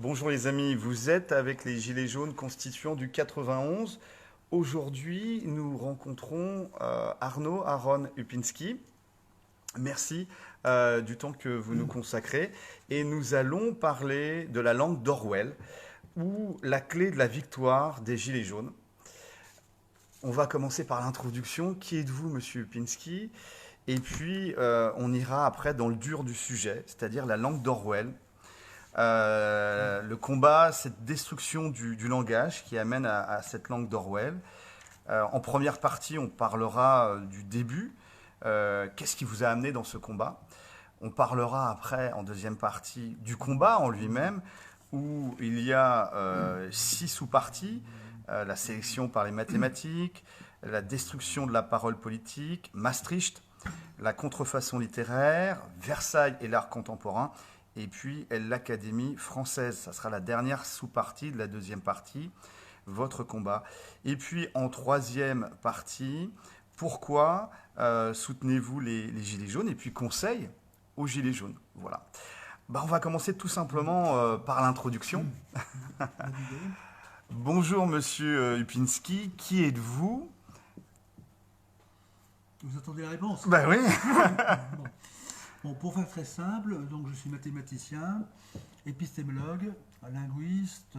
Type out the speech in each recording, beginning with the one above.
Bonjour les amis, vous êtes avec les Gilets jaunes constituants du 91. Aujourd'hui, nous rencontrons Arnaud Aaron Upinski. Merci du temps que vous nous consacrez. Et nous allons parler de la langue d'Orwell, ou la clé de la victoire des Gilets jaunes. On va commencer par l'introduction. Qui êtes-vous, monsieur Upinski? Et puis, on ira après dans le dur du sujet, c'est-à-dire la langue d'Orwell. Le combat, cette destruction du langage qui amène à cette langue d'Orwell. En première partie, on parlera du début. Qu'est-ce qui vous a amené dans ce combat? On parlera après, en deuxième partie, du combat en lui-même, où il y a 6 sous-parties. La sélection par les mathématiques, la destruction de la parole politique, Maastricht, la contrefaçon littéraire, Versailles et l'art contemporain, et puis l'Académie française. Ça sera la dernière sous-partie de la deuxième partie, votre combat. Et puis en troisième partie, pourquoi soutenez-vous les Gilets jaunes? Et puis conseil aux Gilets jaunes. Voilà. On va commencer tout simplement par l'introduction. Bonjour monsieur Upinski, qui êtes-vous? Vous attendez la réponse? Ben oui. Bon, pour faire très simple, donc je suis mathématicien, épistémologue, linguiste,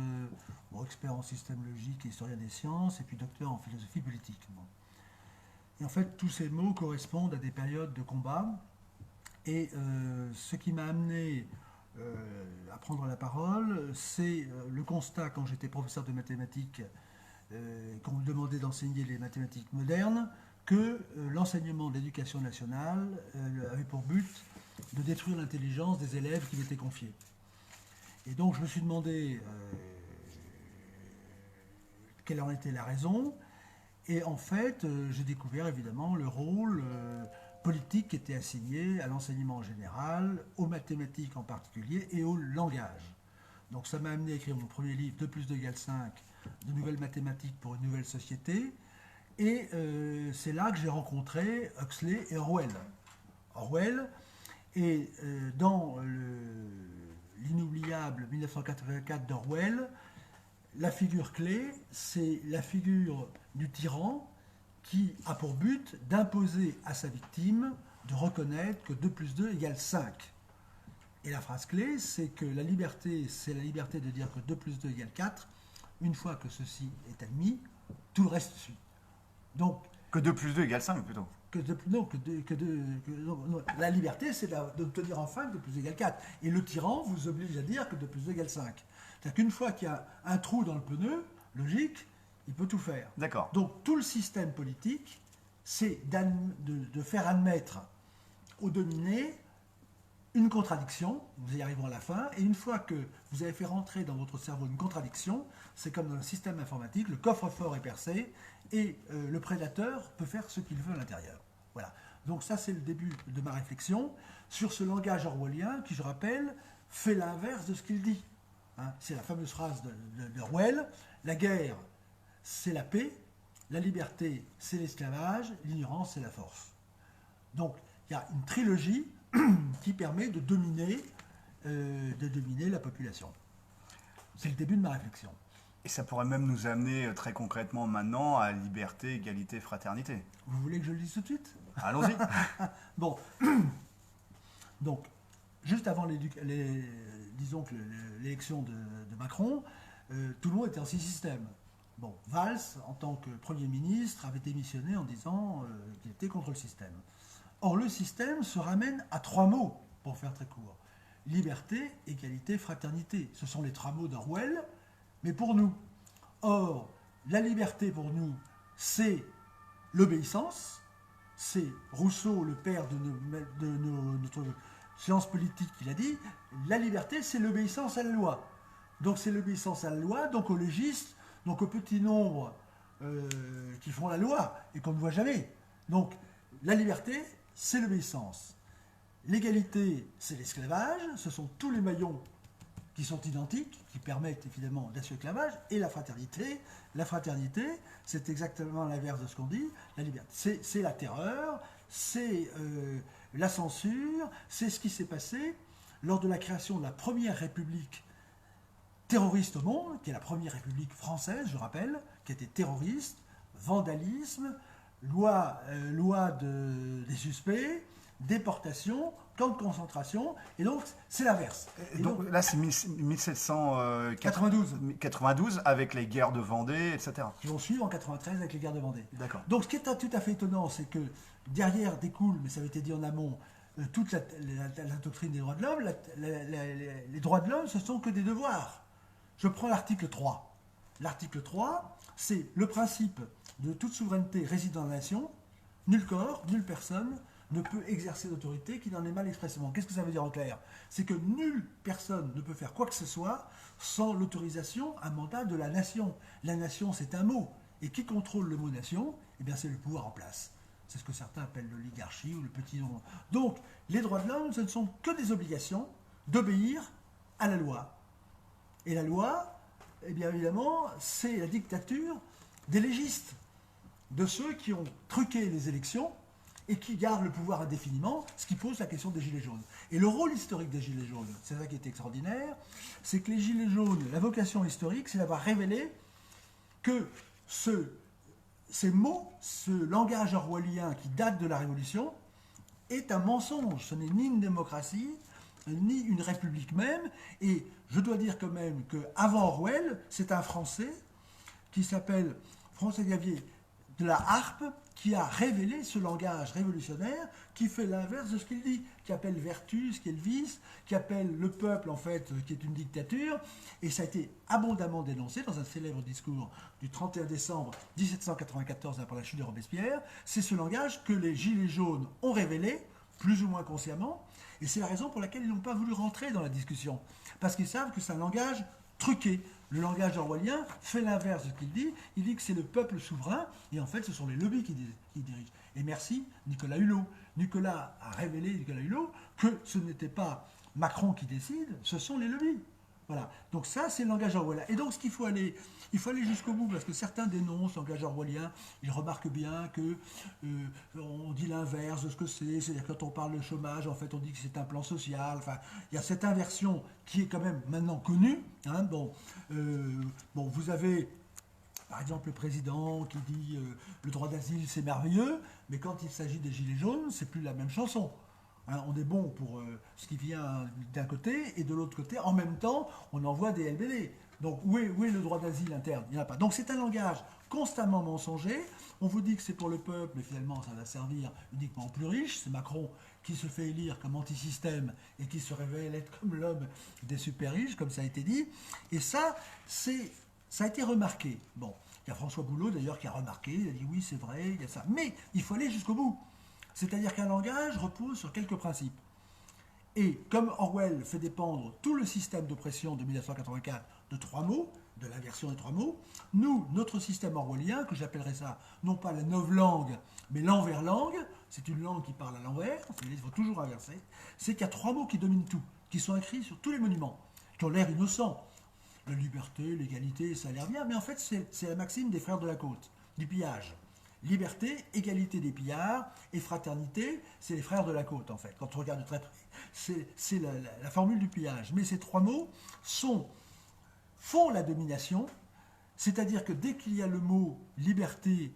expert en système logique et historien des sciences, et puis docteur en philosophie politique. Bon. Et en fait, tous ces mots correspondent à des périodes de combat. Et ce qui m'a amené à prendre la parole, c'est le constat quand j'étais professeur de mathématiques, qu'on me demandait d'enseigner les mathématiques modernes, que l'enseignement de l'éducation nationale avait pour but de détruire l'intelligence des élèves qui m'étaient confiés. Et donc je me suis demandé quelle en était la raison. Et en fait, j'ai découvert évidemment le rôle politique qui était assigné à l'enseignement en général, aux mathématiques en particulier et au langage. Donc ça m'a amené à écrire mon premier livre, 2 plus 2 égale 5, de nouvelles mathématiques pour une nouvelle société. Et c'est là que j'ai rencontré Huxley et Orwell. Orwell, et dans l'inoubliable 1984 d'Orwell, la figure clé, c'est la figure du tyran qui a pour but d'imposer à sa victime de reconnaître que 2 plus 2 égale 5. Et la phrase clé, c'est que la liberté, c'est la liberté de dire que 2 plus 2 égale 4. Une fois que ceci est admis, tout le reste suit. Donc, que 2 plus 2 égale 5 plutôt. La liberté, c'est d'obtenir enfin que 2 plus 2 égale 4. Et le tyran vous oblige à dire que 2 plus 2 égale 5. C'est-à-dire qu'une fois qu'il y a un trou dans le pneu, logique, il peut tout faire. D'accord. Donc tout le système politique, c'est de faire admettre aux dominés une contradiction, nous y arrivons à la fin, et une fois que vous avez fait rentrer dans votre cerveau une contradiction, c'est comme dans le système informatique, le coffre-fort est percé, et le prédateur peut faire ce qu'il veut à l'intérieur. Voilà. Donc ça, c'est le début de ma réflexion sur ce langage orwellien qui, je rappelle, fait l'inverse de ce qu'il dit. Hein, c'est la fameuse phrase d'Orwell, la guerre, c'est la paix, la liberté, c'est l'esclavage, l'ignorance, c'est la force. Donc, il y a une trilogie qui permet de dominer la population. C'est le début de ma réflexion. Et ça pourrait même nous amener très concrètement maintenant à liberté, égalité, fraternité. Vous voulez que je le dise tout de suite? Allons-y. Bon. Donc, juste avant l'élection de Macron, tout le monde était anti-système. Bon, Valls, en tant que Premier ministre, avait démissionné en disant qu'il était contre le système. Or, le système se ramène à 3 mots, pour faire très court. Liberté, égalité, fraternité. Ce sont les 3 mots d'Orwell, mais pour nous. Or, la liberté pour nous, c'est l'obéissance. C'est Rousseau, le père de notre science politique, qui l'a dit. La liberté, c'est l'obéissance à la loi. Donc c'est l'obéissance à la loi, donc aux légistes, donc au petit nombre qui font la loi et qu'on ne voit jamais. Donc la liberté, c'est l'obéissance. L'égalité, c'est l'esclavage. Ce sont tous les maillons qui sont identiques, qui permettent évidemment d'assurer l'esclavage. Et la fraternité, c'est exactement l'inverse de ce qu'on dit. La liberté, c'est la terreur, c'est la censure, c'est ce qui s'est passé lors de la création de la première République terroriste au monde, qui est la première république française, je rappelle, qui était terroriste, vandalisme, loi des suspects, déportation, camp de concentration, et donc c'est l'inverse. Donc là, c'est 1792 avec les guerres de Vendée, etc. Qui vont suivre en 93 avec les guerres de Vendée. D'accord. Donc ce qui est tout à fait étonnant, c'est que derrière découle, mais ça avait été dit en amont, toute la doctrine des droits de l'homme. Les droits de l'homme, ce sont que des devoirs. Je prends l'article 3. L'article 3, c'est le principe de toute souveraineté réside dans la nation. Nul corps, nulle personne ne peut exercer d'autorité qui n'en ait mal expressément. Qu'est-ce que ça veut dire en clair? C'est que nulle personne ne peut faire quoi que ce soit sans l'autorisation, un mandat de la nation. La nation, c'est un mot. Et qui contrôle le mot nation? Eh bien, c'est le pouvoir en place. C'est ce que certains appellent l'oligarchie ou le petit nom. Donc, les droits de l'homme, ce ne sont que des obligations d'obéir à la loi. Et la loi, eh bien évidemment, c'est la dictature des légistes, de ceux qui ont truqué les élections et qui gardent le pouvoir indéfiniment, ce qui pose la question des Gilets jaunes. Et le rôle historique des Gilets jaunes, c'est ça qui est extraordinaire, c'est que les Gilets jaunes, la vocation historique, c'est d'avoir révélé que ces mots, ce langage orwellien qui date de la Révolution, est un mensonge. Ce n'est ni une démocratie, ni une république même. Et je dois dire quand même qu'avant Orwell, c'est un Français qui s'appelle François-Xavier de la Harpe, qui a révélé ce langage révolutionnaire qui fait l'inverse de ce qu'il dit, qui appelle vertu ce qui est le vice, qui appelle le peuple en fait qui est une dictature, et ça a été abondamment dénoncé dans un célèbre discours du 31 décembre 1794 après la chute de Robespierre. C'est ce langage que les Gilets jaunes ont révélé, plus ou moins consciemment, et c'est la raison pour laquelle ils n'ont pas voulu rentrer dans la discussion, parce qu'ils savent que c'est un langage truqué. Le langage orwellien fait l'inverse de ce qu'il dit. Il dit que c'est le peuple souverain, et en fait, ce sont les lobbies qui dirigent. Et merci Nicolas Hulot. Nicolas Hulot, que ce n'était pas Macron qui décide, ce sont les lobbies. Voilà. Donc ça, c'est le langage orwellien. Et donc, il faut aller jusqu'au bout, parce que certains dénoncent le langage orwellien. Ils remarquent bien que on dit l'inverse de ce que c'est. C'est-à-dire que quand on parle de chômage, en fait, on dit que c'est un plan social. Enfin, il y a cette inversion qui est quand même maintenant connue. Hein. Vous avez, par exemple, le président qui dit le droit d'asile, c'est merveilleux, mais quand il s'agit des Gilets jaunes, c'est plus la même chanson. Hein, on est bon pour ce qui vient d'un côté, et de l'autre côté, en même temps, on envoie des LBD. Donc, où est le droit d'asile interne? Il n'y en a pas. Donc, c'est un langage constamment mensonger. On vous dit que c'est pour le peuple, mais finalement, ça va servir uniquement aux plus riches. C'est Macron qui se fait élire comme anti-système et qui se révèle être comme l'homme des super riches, comme ça a été dit. Et ça a été remarqué. Bon, il y a François Boulot, d'ailleurs, qui a remarqué. Il a dit oui, c'est vrai, il y a ça. Mais il faut aller jusqu'au bout. C'est-à-dire qu'un langage repose sur quelques principes. Et comme Orwell fait dépendre tout le système d'oppression de 1984 de trois mots, de l'inversion des trois mots, nous, notre système orwellien, que j'appellerais ça, non pas la novlangue, mais l'envers-langue, c'est une langue qui parle à l'envers, il faut toujours inverser, c'est qu'il y a trois mots qui dominent tout, qui sont écrits sur tous les monuments, qui ont l'air innocents. La liberté, l'égalité, ça a l'air bien, mais en fait, c'est la maxime des frères de la côte, du pillage. Liberté, égalité des pillards, et fraternité, c'est les frères de la côte, en fait. Quand on regarde de très près, c'est la formule du pillage. Mais ces trois mots font la domination, c'est-à-dire que dès qu'il y a le mot liberté,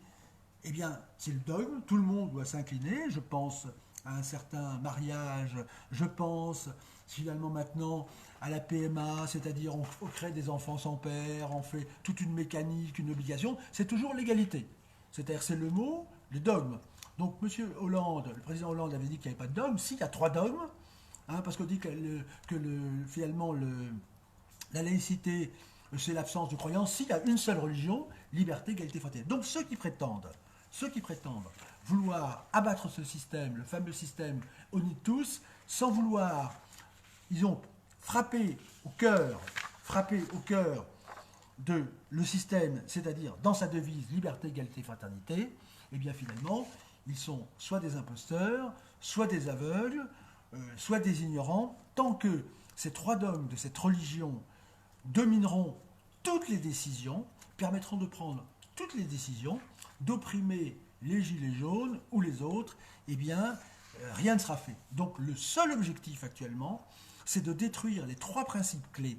eh bien, c'est le dogme, tout le monde doit s'incliner. Je pense à un certain mariage, je pense finalement maintenant à la PMA, c'est-à-dire on crée des enfants sans père, on fait toute une mécanique, une obligation, c'est toujours l'égalité. C'est-à-dire c'est le mot, le dogme. Donc M. Hollande, le président Hollande avait dit qu'il n'y avait pas de dogme. Si, il y a trois dogmes, hein, parce qu'on dit que finalement la laïcité, c'est l'absence de croyance. S'il y a une seule religion, liberté, égalité, fraternité. Donc ceux qui prétendent vouloir abattre ce système, le fameux système au nid de tous, sans vouloir, ils ont frappé au cœur de le système, c'est-à-dire dans sa devise liberté, égalité, fraternité, et bien finalement, ils sont soit des imposteurs, soit des aveugles, soit des ignorants, tant que ces trois dogmes de cette religion domineront toutes les décisions, permettront de prendre toutes les décisions, d'opprimer les gilets jaunes ou les autres, eh bien, rien ne sera fait. Donc le seul objectif actuellement, c'est de détruire les trois principes clés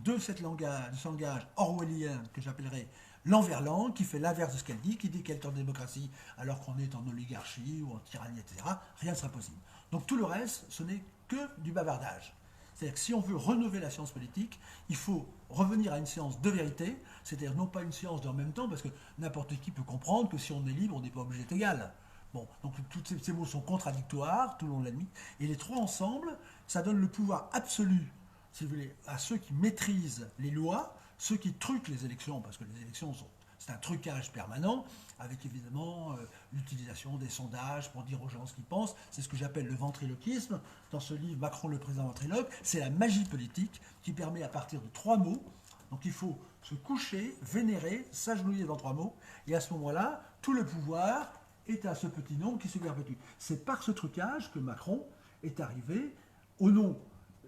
de ce langage orwellien que j'appellerais l'envers-langue, qui fait l'inverse de ce qu'elle dit, qui dit qu'elle est en démocratie alors qu'on est en oligarchie ou en tyrannie, etc. Rien ne sera possible. Donc tout le reste, ce n'est que du bavardage. C'est-à-dire que si on veut renouveler la science politique, il faut revenir à une science de vérité, c'est-à-dire non pas une science de en même temps, parce que n'importe qui peut comprendre que si on est libre, on n'est pas obligé d'être égal. Bon, donc tous ces mots sont contradictoires tout le long de la nuit, et les trois ensemble, ça donne le pouvoir absolu, si vous voulez, à ceux qui maîtrisent les lois, ceux qui truquent les élections, parce que les élections c'est un trucage permanent, avec évidemment l'utilisation des sondages pour dire aux gens ce qu'ils pensent. C'est ce que j'appelle le ventriloquisme. Dans ce livre, Macron, le président ventriloque, c'est la magie politique qui permet à partir de 3 mots, donc il faut se coucher, vénérer, s'agenouiller dans 3 mots, et à ce moment-là, tout le pouvoir est à ce petit nombre qui se perpétue. C'est par ce trucage que Macron est arrivé, au nom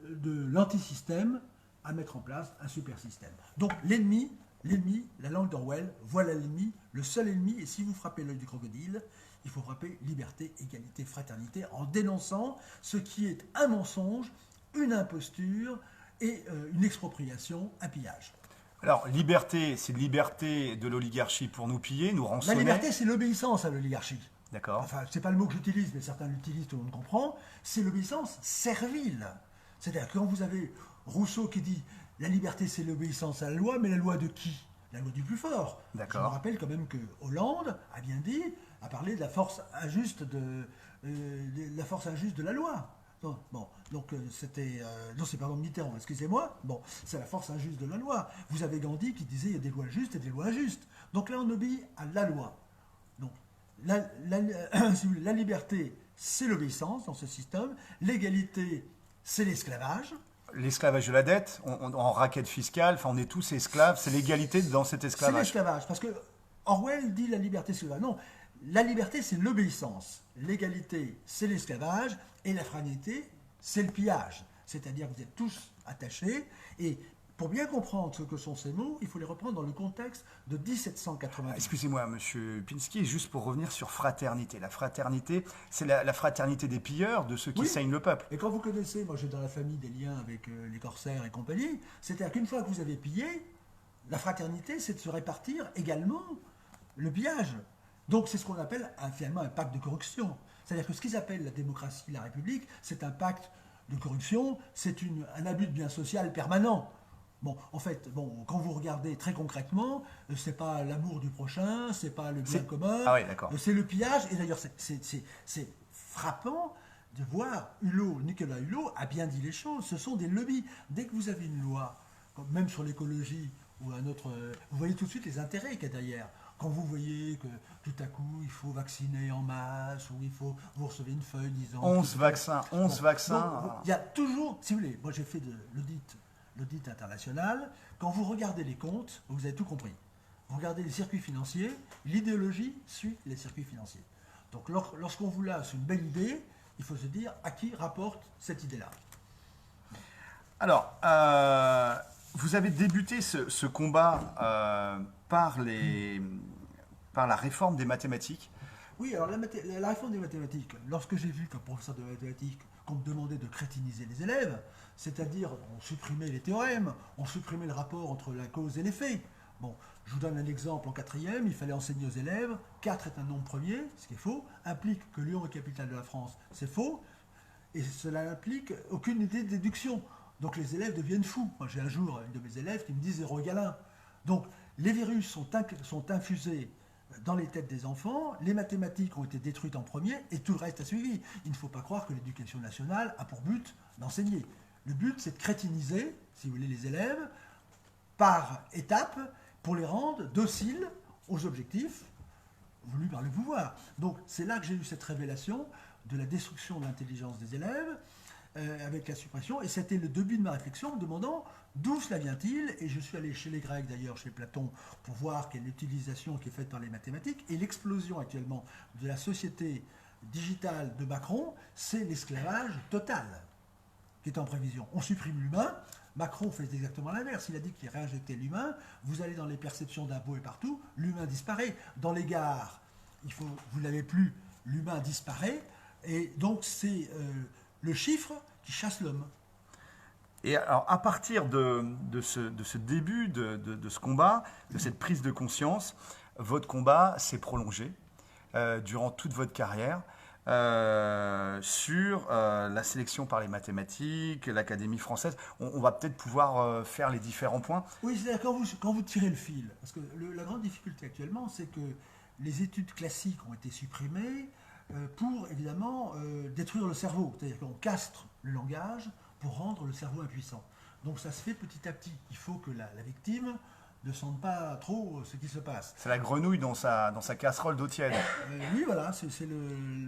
de l'antisystème, à mettre en place un super système. Donc l'ennemi, la langue d'Orwell, voilà l'ennemi, le seul ennemi, et si vous frappez l'œil du crocodile, il faut frapper liberté, égalité, fraternité, en dénonçant ce qui est un mensonge, une imposture et une expropriation, un pillage. Alors, liberté, c'est liberté de l'oligarchie pour nous piller, nous rançonner. La liberté, c'est l'obéissance à l'oligarchie. D'accord. Enfin, c'est pas le mot que j'utilise, mais certains l'utilisent, tout le monde comprend. C'est l'obéissance servile. C'est-à-dire que quand vous avez Rousseau qui dit la liberté, c'est l'obéissance à la loi, mais la loi de qui? La loi du plus fort. D'accord. Je me rappelle quand même que Hollande a bien dit, a parlé de la force injuste de la loi. Donc c'était... non, c'est pardon Mitterrand, excusez-moi. Bon, c'est la force injuste de la loi. Vous avez Gandhi qui disait il y a des lois justes et des lois injustes. Donc là, on obéit à la loi. Donc, la liberté, c'est l'obéissance dans ce système. L'égalité, c'est l'esclavage. L'esclavage de la dette, en raquette fiscale, enfin on est tous esclaves, c'est l'égalité dans cet esclavage. C'est l'esclavage, parce que Orwell dit la liberté, c'est l'esclavage. Non, la liberté, c'est l'obéissance. L'égalité, c'est l'esclavage. Et la fraternité, c'est le pillage. C'est-à-dire que vous êtes tous attachés. Et pour bien comprendre ce que sont ces mots, il faut les reprendre dans le contexte de 1790. Excusez-moi, monsieur Pinsky, juste pour revenir sur fraternité. La fraternité, c'est la fraternité des pilleurs, de ceux qui saignent le peuple. Et quand vous connaissez, moi j'ai dans la famille des liens avec les corsaires et compagnie, c'est-à-dire qu'une fois que vous avez pillé, la fraternité, c'est de se répartir également le pillage. Donc c'est ce qu'on appelle finalement un pacte de corruption. C'est-à-dire que ce qu'ils appellent la démocratie, la République, c'est un pacte de corruption, c'est un abus de bien social permanent. Bon, en fait, quand vous regardez très concrètement, c'est pas l'amour du prochain, c'est pas le bien commun, c'est le pillage. Et d'ailleurs, c'est frappant de voir Nicolas Hulot a bien dit les choses. Ce sont des lobbies. Dès que vous avez une loi, même sur l'écologie ou un autre, vous voyez tout de suite les intérêts qu'il y a derrière. Quand vous voyez que tout à coup, il faut vacciner en masse, ou vous recevez une feuille disant... 11 vaccins. Il y a toujours, si vous voulez, moi j'ai fait de l'audit international. Quand vous regardez les comptes, vous avez tout compris. Vous regardez les circuits financiers, l'idéologie suit les circuits financiers. Donc lorsqu'on vous lance une belle idée, il faut se dire à qui rapporte cette idée-là. Alors, vous avez débuté ce combat par la réforme des mathématiques. Oui, alors la réforme des mathématiques, lorsque j'ai vu comme professeur de mathématiques qu'on me demandait de crétiniser les élèves, c'est-à-dire on supprimait les théorèmes, on supprimait le rapport entre la cause et l'effet. Bon, je vous donne un exemple en 4e, il fallait enseigner aux élèves, 4 est un nombre premier, ce qui est faux, implique que Lyon est capitale de la France, c'est faux, et cela n'implique aucune idée de déduction. Donc les élèves deviennent fous. Moi j'ai un jour une de mes élèves qui me dit 0 égale 1. Donc les virus sont infusés dans les têtes des enfants, les mathématiques ont été détruites en premier et tout le reste a suivi. Il ne faut pas croire que l'éducation nationale a pour but d'enseigner. Le but, c'est de crétiniser, si vous voulez, les élèves par étapes pour les rendre dociles aux objectifs voulus par le pouvoir. Donc c'est là que j'ai eu cette révélation de la destruction de l'intelligence des élèves avec la suppression, et c'était le début de ma réflexion en me demandant d'où cela vient-il, et je suis allé chez les Grecs d'ailleurs, chez Platon, pour voir quelle est l'utilisation qui est faite par les mathématiques, et l'explosion actuellement de la société digitale de Macron, c'est l'esclavage total qui est en prévision. On supprime l'humain, Macron fait exactement l'inverse, il a dit qu'il réinjectait l'humain, vous allez dans les perceptions d'impôts et partout, l'humain disparaît, dans les gares, vous n'avez plus, l'humain disparaît, et donc c'est le chiffre qui chasse l'homme. Et alors, à partir de ce début, de ce combat, de cette prise de conscience, votre combat s'est prolongé durant toute votre carrière sur la sélection par les mathématiques, l'Académie française. On va peut-être pouvoir faire les différents points. Oui, c'est-à-dire quand vous tirez le fil, parce que la grande difficulté actuellement, c'est que les études classiques ont été supprimées pour, évidemment, détruire le cerveau. C'est-à-dire qu'on castre le langage pour rendre le cerveau impuissant. Donc ça se fait petit à petit. Il faut que la victime ne sente pas trop ce qui se passe. C'est la grenouille dans sa casserole d'eau tiède. Oui, voilà, c'est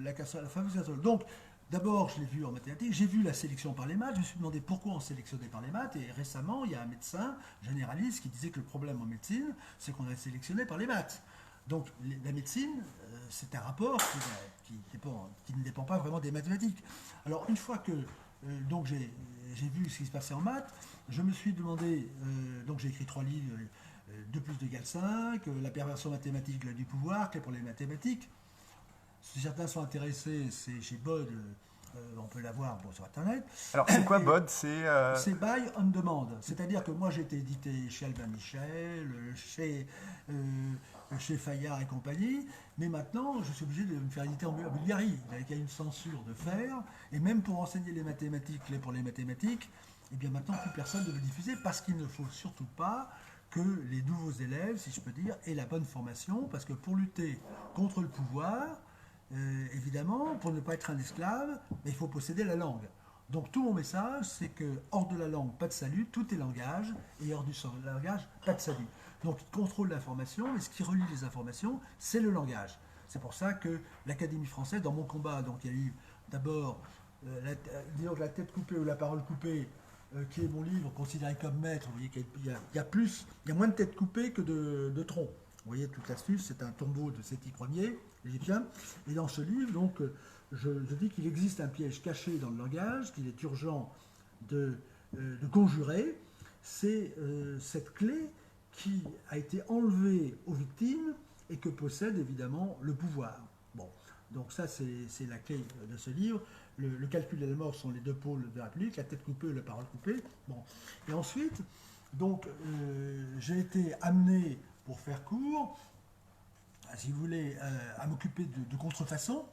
la fameuse casserole. Donc, d'abord, je l'ai vu en mathématiques, j'ai vu la sélection par les maths, je me suis demandé pourquoi on sélectionnait par les maths, et récemment, il y a un médecin généraliste qui disait que le problème en médecine, c'est qu'on a sélectionné par les maths. Donc, la médecine, c'est un rapport qui ne dépend pas vraiment des mathématiques. Alors, une fois que donc j'ai vu ce qui se passait en maths, je me suis demandé, donc j'ai écrit 3 livres, 2 plus 2 égale 5, la perversion mathématique du pouvoir, clé pour les mathématiques. Si certains sont intéressés, c'est chez Bode, on peut l'avoir sur Internet. Alors c'est quoi Bode? C'est by on demand. C'est-à-dire que moi j'ai été édité chez Albin Michel, chez Fayard et compagnie, mais maintenant je suis obligé de me faire éditer en Bulgarie, avec une censure de fer, et même pour enseigner les mathématiques, clés pour les mathématiques, et bien maintenant plus personne ne veut diffuser parce qu'il ne faut surtout pas que les nouveaux élèves, si je peux dire, aient la bonne formation, parce que pour lutter contre le pouvoir, évidemment, pour ne pas être un esclave, il faut posséder la langue. Donc tout mon message, c'est que hors de la langue, pas de salut, tout est langage, et hors du langage, pas de salut. Donc il contrôle l'information, et ce qui relie les informations, c'est le langage. C'est pour ça que l'Académie française, dans mon combat, donc il y a eu d'abord, disons que la tête coupée ou la parole coupée, qui est mon livre considéré comme maître. Vous voyez qu'il y a moins de têtes coupées que de troncs. Vous voyez toute l'astuce, c'est un tombeau de Séti Ier, égyptien. Et dans ce livre, donc, je dis qu'il existe un piège caché dans le langage, qu'il est urgent de conjurer. C'est cette clé qui a été enlevée aux victimes et que possède évidemment le pouvoir. Bon, donc ça c'est la clé de ce livre. Le calcul et la mort sont les 2 pôles de la République, la tête coupée et la parole coupée. Bon. Et ensuite, donc, j'ai été amené, pour faire court, si vous voulez, à m'occuper de contrefaçon,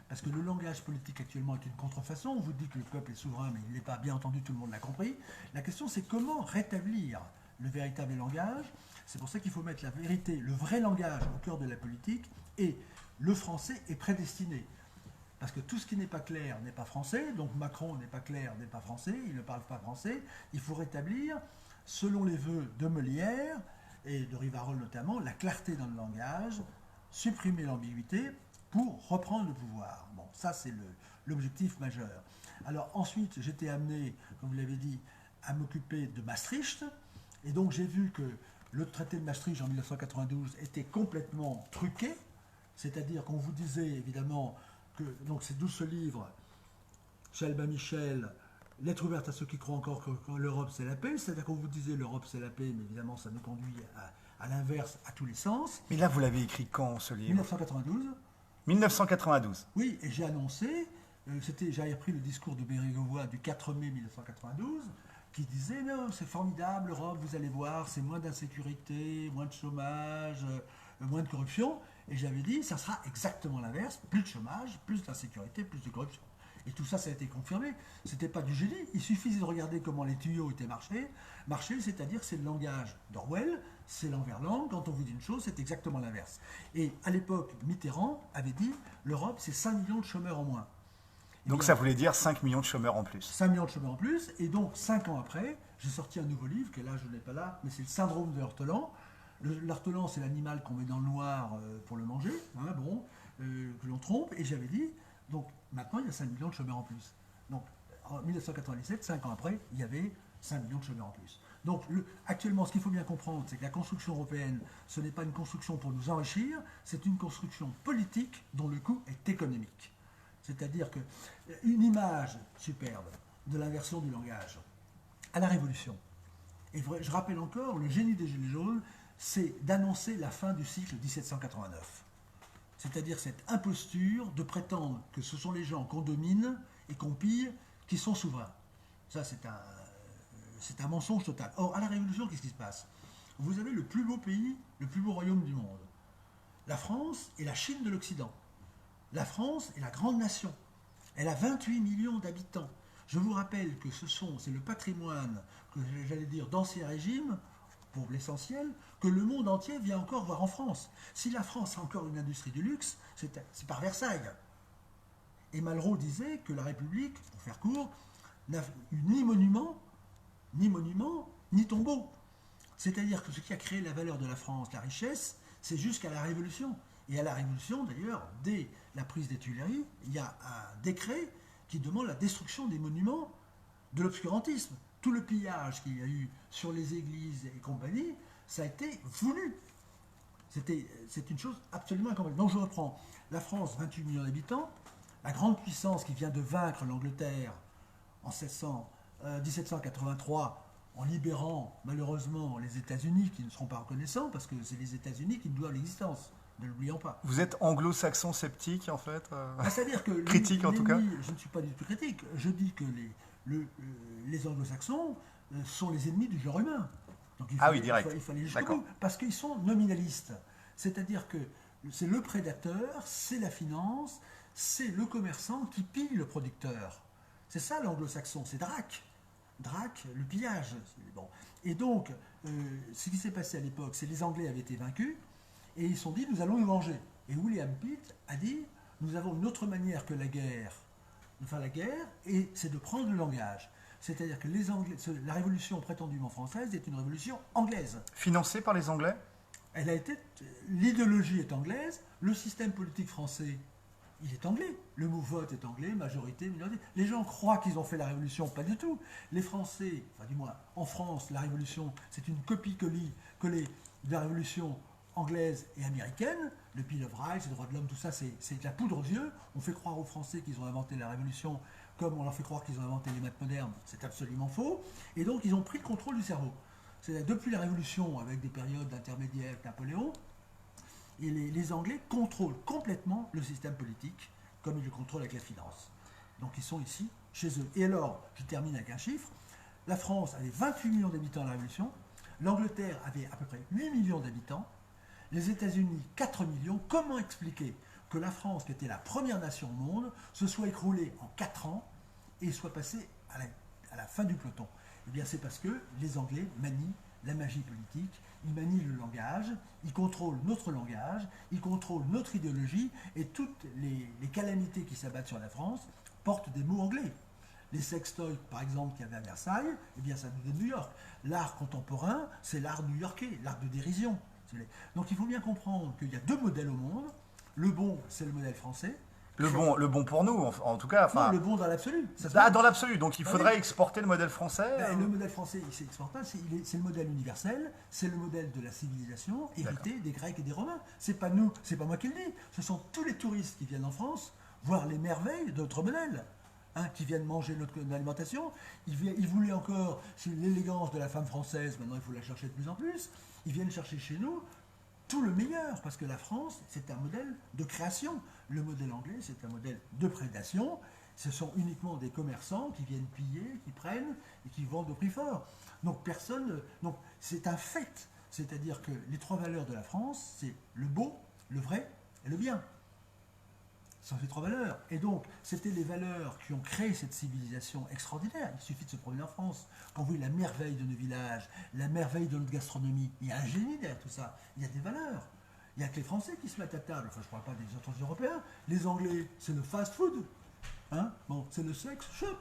parce que le langage politique actuellement est une contrefaçon. On vous dit que le peuple est souverain, mais il n'est pas, bien entendu, tout le monde l'a compris. La question, c'est comment rétablir le véritable langage. C'est pour ça qu'il faut mettre la vérité, le vrai langage au cœur de la politique, et le français est prédestiné. Parce que tout ce qui n'est pas clair n'est pas français, donc Macron n'est pas clair, n'est pas français, il ne parle pas français. Il faut rétablir, selon les vœux de Molière et de Rivarol notamment, la clarté dans le langage, supprimer l'ambiguïté pour reprendre le pouvoir. Bon, ça c'est l'objectif majeur. Alors ensuite, j'étais amené, comme vous l'avez dit, à m'occuper de Maastricht, et donc j'ai vu que le traité de Maastricht en 1992 était complètement truqué, c'est-à-dire qu'on vous disait évidemment que donc c'est d'où ce livre, chez Albin Michel, Lettre ouverte à ceux qui croient encore que l'Europe c'est la paix, c'est-à-dire qu'on vous disait l'Europe c'est la paix, mais évidemment ça nous conduit à l'inverse à tous les sens. Mais là, vous l'avez écrit quand, ce livre? 1992. 1992. Oui, et j'ai annoncé, j'avais repris le discours de Bérégovoy du 4 mai 1992, qui disait non, c'est formidable l'Europe, vous allez voir, c'est moins d'insécurité, moins de chômage, moins de corruption. Et j'avais dit, ça sera exactement l'inverse, plus de chômage, plus d'insécurité, plus de corruption. Et tout ça, ça a été confirmé. C'était pas du génie. Il suffisait de regarder comment les tuyaux étaient marchés, c'est-à-dire c'est le langage d'Orwell, c'est l'envers-langue. Quand on vous dit une chose, c'est exactement l'inverse. Et à l'époque, Mitterrand avait dit, l'Europe, c'est 5 millions de chômeurs en moins. Donc ça voulait dire 5 millions de chômeurs en plus. 5 millions de chômeurs en plus. Et donc, 5 ans après, j'ai sorti un nouveau livre, que là, je ne l'ai pas là, mais c'est le syndrome de l'ortolan. L'ortolan, c'est l'animal qu'on met dans le noir pour le manger, hein, que l'on trompe. Et j'avais dit, donc maintenant, il y a 5 millions de chômeurs en plus. Donc, en 1997, 5 ans après, il y avait 5 millions de chômeurs en plus. Donc, actuellement, ce qu'il faut bien comprendre, c'est que la construction européenne, ce n'est pas une construction pour nous enrichir, c'est une construction politique dont le coût est économique. C'est-à-dire qu'une image superbe de l'inversion du langage à la Révolution, et je rappelle encore, le génie des Gilets jaunes, c'est d'annoncer la fin du cycle 1789. C'est-à-dire cette imposture de prétendre que ce sont les gens qu'on domine et qu'on pille qui sont souverains. Ça, c'est c'est un mensonge total. Or, à la Révolution, qu'est-ce qui se passe? Vous avez le plus beau pays, le plus beau royaume du monde. La France est la Chine de l'Occident. La France est la grande nation. Elle a 28 millions d'habitants. Je vous rappelle que c'est le patrimoine, que j'allais dire, d'Ancien Régime, pour l'essentiel, que le monde entier vient encore voir en France. Si la France a encore une industrie du luxe, c'est par Versailles. Et Malraux disait que la République, pour faire court, n'a eu ni monument, ni tombeau. C'est-à-dire que ce qui a créé la valeur de la France, la richesse, c'est jusqu'à la Révolution. Et à la Révolution, d'ailleurs, dès la prise des Tuileries, il y a un décret qui demande la destruction des monuments de l'obscurantisme. Tout le pillage qu'il y a eu sur les églises et compagnie, ça a été voulu. C'est une chose absolument incompressible. Donc je reprends. La France, 28 millions d'habitants, la grande puissance qui vient de vaincre l'Angleterre en 1783, en libérant malheureusement les États-Unis qui ne seront pas reconnaissants, parce que c'est les États-Unis qui nous doivent l'existence, ne l'oublions pas. Vous êtes anglo-saxon sceptique, en fait C'est-à-dire que critique, en tout cas. Je ne suis pas du tout critique. Je dis que les anglo-saxons sont les ennemis du genre humain. Donc ah oui, direct. Il faut aller jusqu'au bout, parce qu'ils sont nominalistes. C'est-à-dire que c'est le prédateur, c'est la finance, c'est le commerçant qui pille le producteur. C'est ça l'anglo-saxon, c'est Drac. Drac, le pillage. Bon. Et donc, ce qui s'est passé à l'époque, c'est que les Anglais avaient été vaincus, et ils se sont dit, nous allons nous venger. Et William Pitt a dit, nous avons une autre manière que la guerre, de faire la guerre, et c'est de prendre le langage. C'est-à-dire que la révolution prétendument française est une révolution anglaise. Financée par les Anglais ? L'idéologie est anglaise, le système politique français, il est anglais. Le mot vote est anglais, majorité, minorité. Les gens croient qu'ils ont fait la révolution, pas du tout. Les Français, enfin du moins en France, la révolution, c'est une copie-collée de la révolution anglaise et américaine. Le Bill of Rights, les droits de l'homme, tout ça, c'est de la poudre aux yeux. On fait croire aux Français qu'ils ont inventé la révolution comme on leur fait croire qu'ils ont inventé les maths modernes. C'est absolument faux. Et donc, ils ont pris le contrôle du cerveau. C'est-à-dire, depuis la Révolution, avec des périodes intermédiaires avec Napoléon, et les Anglais contrôlent complètement le système politique, comme ils le contrôlent avec la finance. Donc, ils sont ici, chez eux. Et alors, je termine avec un chiffre. La France avait 28 millions d'habitants à la Révolution. L'Angleterre avait à peu près 8 millions d'habitants. Les États-Unis, 4 millions. Comment expliquer que la France, qui était la première nation au monde, se soit écroulée en 4 ans et soit passée à la fin du peloton? Eh bien, c'est parce que les Anglais manient la magie politique, ils manient le langage, ils contrôlent notre langage, ils contrôlent notre idéologie, et toutes les calamités qui s'abattent sur la France portent des mots anglais. Les sextoys, par exemple, qu'il y avait à Versailles, eh bien, ça nous vient de New York. L'art contemporain, c'est l'art new-yorkais, l'art de dérision. Donc, il faut bien comprendre qu'il y a 2 modèles au monde. Le bon, c'est le modèle français. Le bon pour nous, en tout cas. Non, le bon dans l'absolu. Dans l'absolu, donc il faudrait exporter le modèle français. Le modèle français, il s'exporte pas, c'est le modèle universel, c'est le modèle de la civilisation hérité des Grecs et des Romains. C'est pas nous, c'est pas moi qui le dis. Ce sont tous les touristes qui viennent en France voir les merveilles de notre modèle, qui viennent manger notre alimentation. Ils voulaient encore l'élégance de la femme française, maintenant il faut la chercher de plus en plus. Ils viennent chercher chez nous tout le meilleur, parce que la France, c'est un modèle de création. Le modèle anglais, c'est un modèle de prédation. Ce sont uniquement des commerçants qui viennent piller, qui prennent et qui vendent au prix fort. Donc donc c'est un fait. C'est-à-dire que les 3 valeurs de la France, c'est le beau, le vrai et le bien. Ce sont ces 3 valeurs. Et donc, c'était les valeurs qui ont créé cette civilisation extraordinaire. Il suffit de se promener en France. Quand vous voyez la merveille de nos villages, la merveille de notre gastronomie, il y a un génie derrière tout ça. Il y a des valeurs. Il n'y a que les Français qui se mettent à table. Enfin, je ne parle pas des autres Européens. Les Anglais, c'est le fast-food. Bon, c'est le sex shop.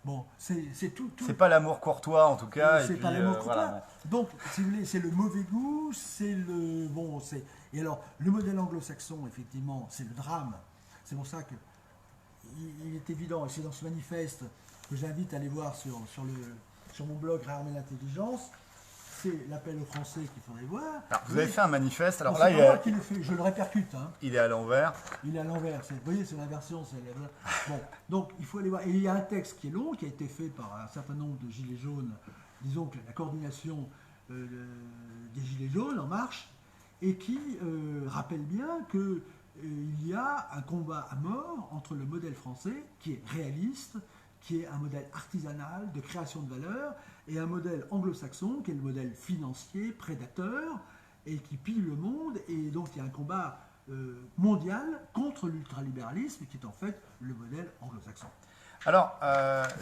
Bon, c'est tout. C'est pas l'amour courtois, en tout cas. C'est pas l'amour courtois. Voilà. Donc, si vous voulez, c'est le mauvais goût, c'est le... Bon, c'est... Et alors, le modèle anglo-saxon, effectivement, c'est le drame. C'est pour ça qu'il est évident, et c'est dans ce manifeste que j'invite à aller voir sur mon blog Réarmer l'intelligence, c'est l'appel aux Français qu'il faudrait voir. Alors, vous avez fait un manifeste, alors là, je le répercute. Il est à l'envers. Il est à l'envers, vous voyez, c'est l'inversion. Bon, donc il faut aller voir. Et il y a un texte qui est long, qui a été fait par un certain nombre de Gilets jaunes, disons que la coordination des Gilets jaunes en marche, et qui rappelle bien que il y a un combat à mort entre le modèle français, qui est réaliste, qui est un modèle artisanal de création de valeur, et un modèle anglo-saxon qui est le modèle financier, prédateur, et qui pille le monde. Et donc il y a un combat mondial contre l'ultralibéralisme, qui est en fait le modèle anglo-saxon. Alors,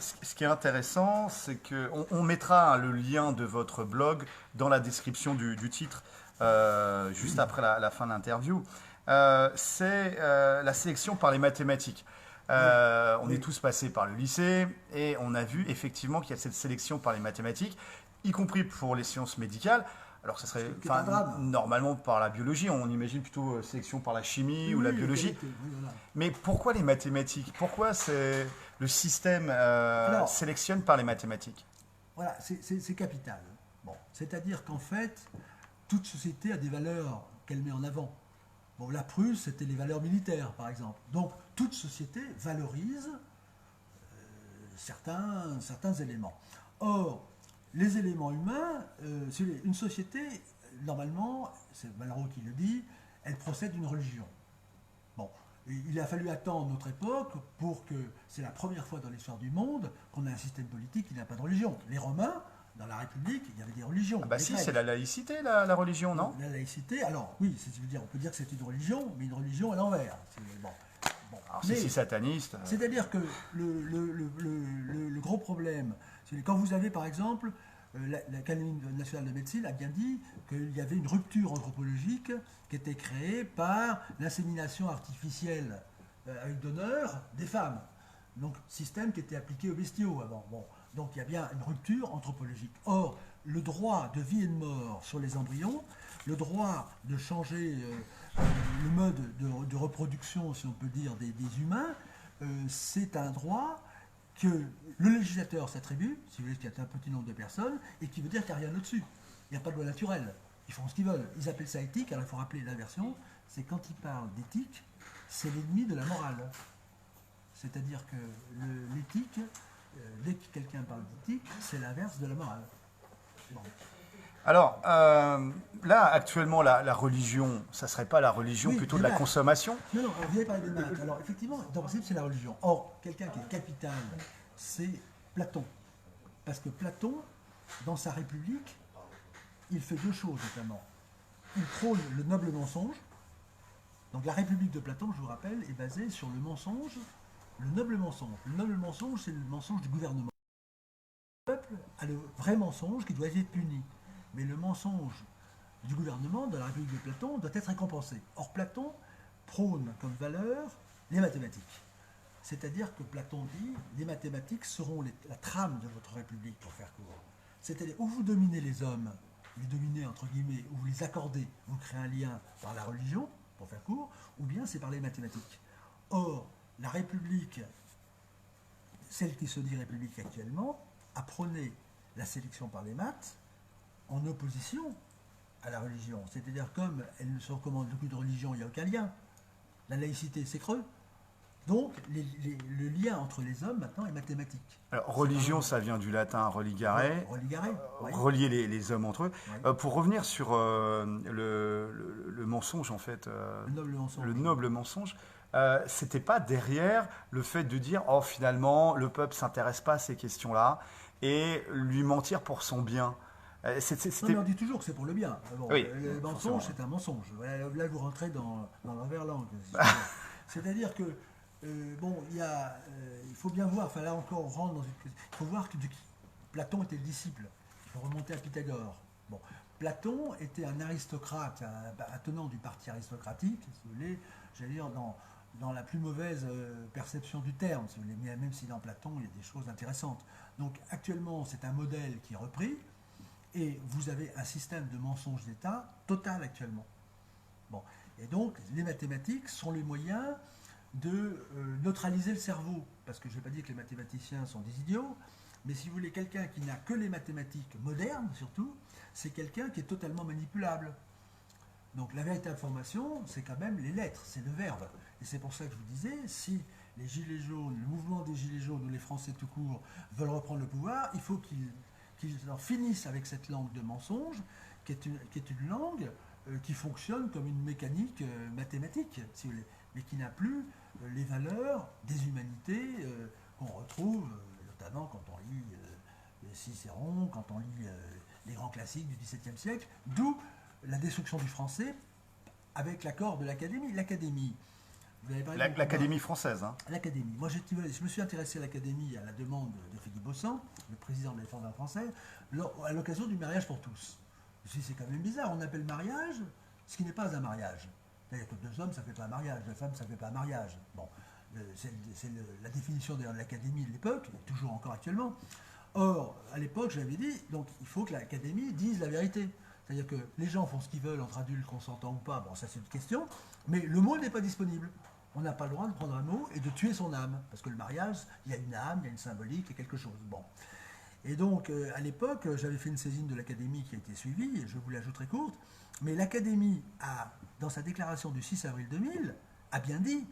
ce qui est intéressant, c'est qu'on mettra le lien de votre blog dans la description du titre, juste après la fin de l'interview. C'est la sélection par les mathématiques. On est tous passés par le lycée et on a vu effectivement qu'il y a cette sélection par les mathématiques, y compris pour les sciences médicales. Alors, ça serait normalement par la biologie, on imagine plutôt sélection par la chimie ou la biologie. Voilà. Mais pourquoi les mathématiques? Pourquoi le système sélectionne par les mathématiques? Voilà, c'est capital. Bon, c'est-à-dire qu'en fait, toute société a des valeurs qu'elle met en avant. Bon, la Prusse, c'était les valeurs militaires, par exemple. Donc, toute société valorise certains éléments. Or, les éléments humains, une société, normalement, c'est Malraux qui le dit, elle procède d'une religion. Bon, il a fallu attendre notre époque pour que, c'est la première fois dans l'histoire du monde, qu'on a un système politique qui n'a pas de religion. Les Romains, dans la République, il y avait des religions. Ah bah si, c'est la laïcité, la religion, non? La laïcité, alors oui, on peut dire que c'est une religion, mais une religion à l'envers. Bon, c'est si sataniste. C'est-à-dire que le gros problème, c'est quand vous avez par exemple, l'Académie nationale de médecine a bien dit qu'il y avait une rupture anthropologique qui était créée par l'insémination artificielle avec donneur des femmes. Donc, système qui était appliqué aux bestiaux avant. Bon. Donc, il y a bien une rupture anthropologique. Or, le droit de vie et de mort sur les embryons, le droit de changer le mode de reproduction, si on peut dire, des humains, c'est un droit que le législateur s'attribue, si vous voulez, qu'il y a un petit nombre de personnes, et qui veut dire qu'il n'y a rien au-dessus. Il n'y a pas de loi naturelle. Ils font ce qu'ils veulent. Ils appellent ça éthique. Alors, il faut rappeler l'inversion. C'est quand ils parlent d'éthique, c'est l'ennemi de la morale. C'est-à-dire que l'éthique, dès que quelqu'un parle d'éthique, c'est l'inverse de la morale. Bon. Alors, là, actuellement, la religion, ça ne serait pas la religion plutôt de la consommation? Non, vous avez parlé des maths. Alors, effectivement, dans le principe, c'est la religion. Or, quelqu'un qui est capital, c'est Platon. Parce que Platon, dans sa République, il fait deux choses, notamment. Il prône le noble mensonge. Donc, la République de Platon, je vous rappelle, est basée sur le mensonge, le noble mensonge. Le noble mensonge, c'est le mensonge du gouvernement. Le peuple a le vrai mensonge qui doit être puni. Mais le mensonge du gouvernement, dans la République de Platon, doit être récompensé. Or, Platon prône comme valeur les mathématiques. C'est-à-dire que Platon dit, les mathématiques seront la trame de votre République, pour faire court. C'est-à-dire, où vous dominez les hommes, les dominez entre guillemets, où vous les accordez, vous créez un lien par la religion, pour faire court, ou bien c'est par les mathématiques. Or, la République, celle qui se dit République actuellement, a prôné la sélection par les maths, en opposition à la religion. C'est-à-dire, comme elle ne se recommande plus de religion, il n'y a aucun lien. La laïcité, c'est creux. Donc, le lien entre les hommes, maintenant, est mathématique. Alors, religion, ça vient du latin religare. Religare, oui. Relier les hommes entre eux. Oui. Pour revenir sur le mensonge, en fait. Le noble mensonge. Le noble mensonge. C'était pas derrière le fait de dire, oh, finalement, le peuple s'intéresse pas à ces questions-là, et lui mentir pour son bien. Non, mais on dit toujours que c'est pour le bien. Bon, oui, le mensonge, c'est un mensonge. Là, vous rentrez dans l'envers-langue. C'est-à-dire que, il faut bien voir, enfin là encore, on rentre dans une... Il faut voir que Platon était le disciple. Il faut remonter à Pythagore. Bon, Platon était un aristocrate, un tenant du parti aristocratique, si vous voulez, j'allais dire, dans la plus mauvaise perception du terme, si vous voulez, même si dans Platon, il y a des choses intéressantes. Donc, actuellement, c'est un modèle qui est repris, et vous avez un système de mensonge d'État total actuellement. Bon. Et donc, les mathématiques sont les moyens de neutraliser le cerveau. Parce que je ne vais pas dire que les mathématiciens sont des idiots, mais si vous voulez, quelqu'un qui n'a que les mathématiques modernes, surtout, c'est quelqu'un qui est totalement manipulable. Donc, la véritable formation, c'est quand même les lettres, c'est le verbe. Et c'est pour ça que je vous disais, si les Gilets jaunes, le mouvement des Gilets jaunes ou les Français tout court veulent reprendre le pouvoir, il faut qu'ils en finissent avec cette langue de mensonge, qui est une langue qui fonctionne comme une mécanique mathématique, si vous voulez, mais qui n'a plus les valeurs des humanités qu'on retrouve notamment quand on lit Cicéron, quand on lit les grands classiques du XVIIe siècle, d'où la destruction du français avec l'accord de l'Académie. L'Académie, L'Académie française. Hein. L'Académie. Moi, je me suis intéressé à l'Académie à la demande de Philippe Beaussan, le président de la Défense française, à l'occasion du mariage pour tous. Je me suis dit, c'est quand même bizarre, on appelle mariage ce qui n'est pas un mariage. C'est-à-dire que deux hommes, ça ne fait pas un mariage, deux femmes, ça ne fait pas un mariage. Bon, c'est la définition d'ailleurs de l'Académie de l'époque, et toujours encore actuellement. Or, à l'époque, j'avais dit, donc il faut que l'Académie dise la vérité. C'est-à-dire que les gens font ce qu'ils veulent entre adultes, consentants ou pas, bon, ça c'est une question, mais le mot n'est pas disponible. On n'a pas le droit de prendre un mot et de tuer son âme. Parce que le mariage, il y a une âme, il y a une symbolique, il y a quelque chose. Bon. Et donc, à l'époque, j'avais fait une saisine de l'Académie qui a été suivie, et je vous l'ajoute très courte, mais l'Académie a, dans sa déclaration du 6 avril 2000, a bien dit,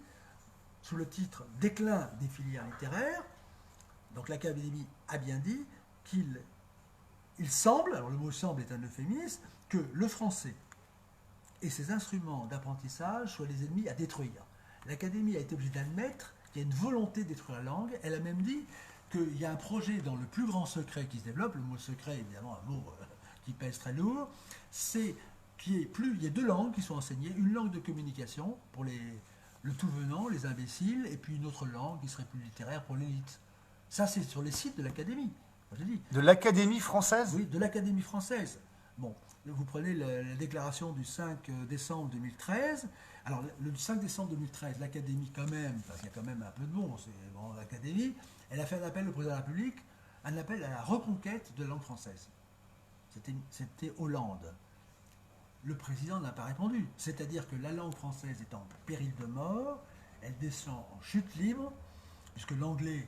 sous le titre « Déclin des filières littéraires », donc l'Académie a bien dit qu'il semble, alors le mot « semble » est un euphémisme, que le français et ses instruments d'apprentissage soient les ennemis à détruire. L'Académie a été obligée d'admettre qu'il y a une volonté de détruire la langue. Elle a même dit qu'il y a un projet dans le plus grand secret qui se développe. Le mot secret, évidemment, un mot qui pèse très lourd. C'est qu'il y a deux langues qui sont enseignées. Une langue de communication pour le tout venant, les imbéciles, et puis une autre langue qui serait plus littéraire pour l'élite. Ça, c'est sur les sites de l'Académie. De l'Académie française ? Oui, de l'Académie française. Bon, vous prenez la déclaration du 5 décembre 2013. Alors, le 5 décembre 2013, l'Académie, quand même, parce qu'il y a quand même un peu de bon, c'est bon, l'Académie, elle a fait un appel au président de la République, un appel à la reconquête de la langue française. C'était Hollande. Le président n'a pas répondu. C'est-à-dire que la langue française est en péril de mort, elle descend en chute libre, puisque l'anglais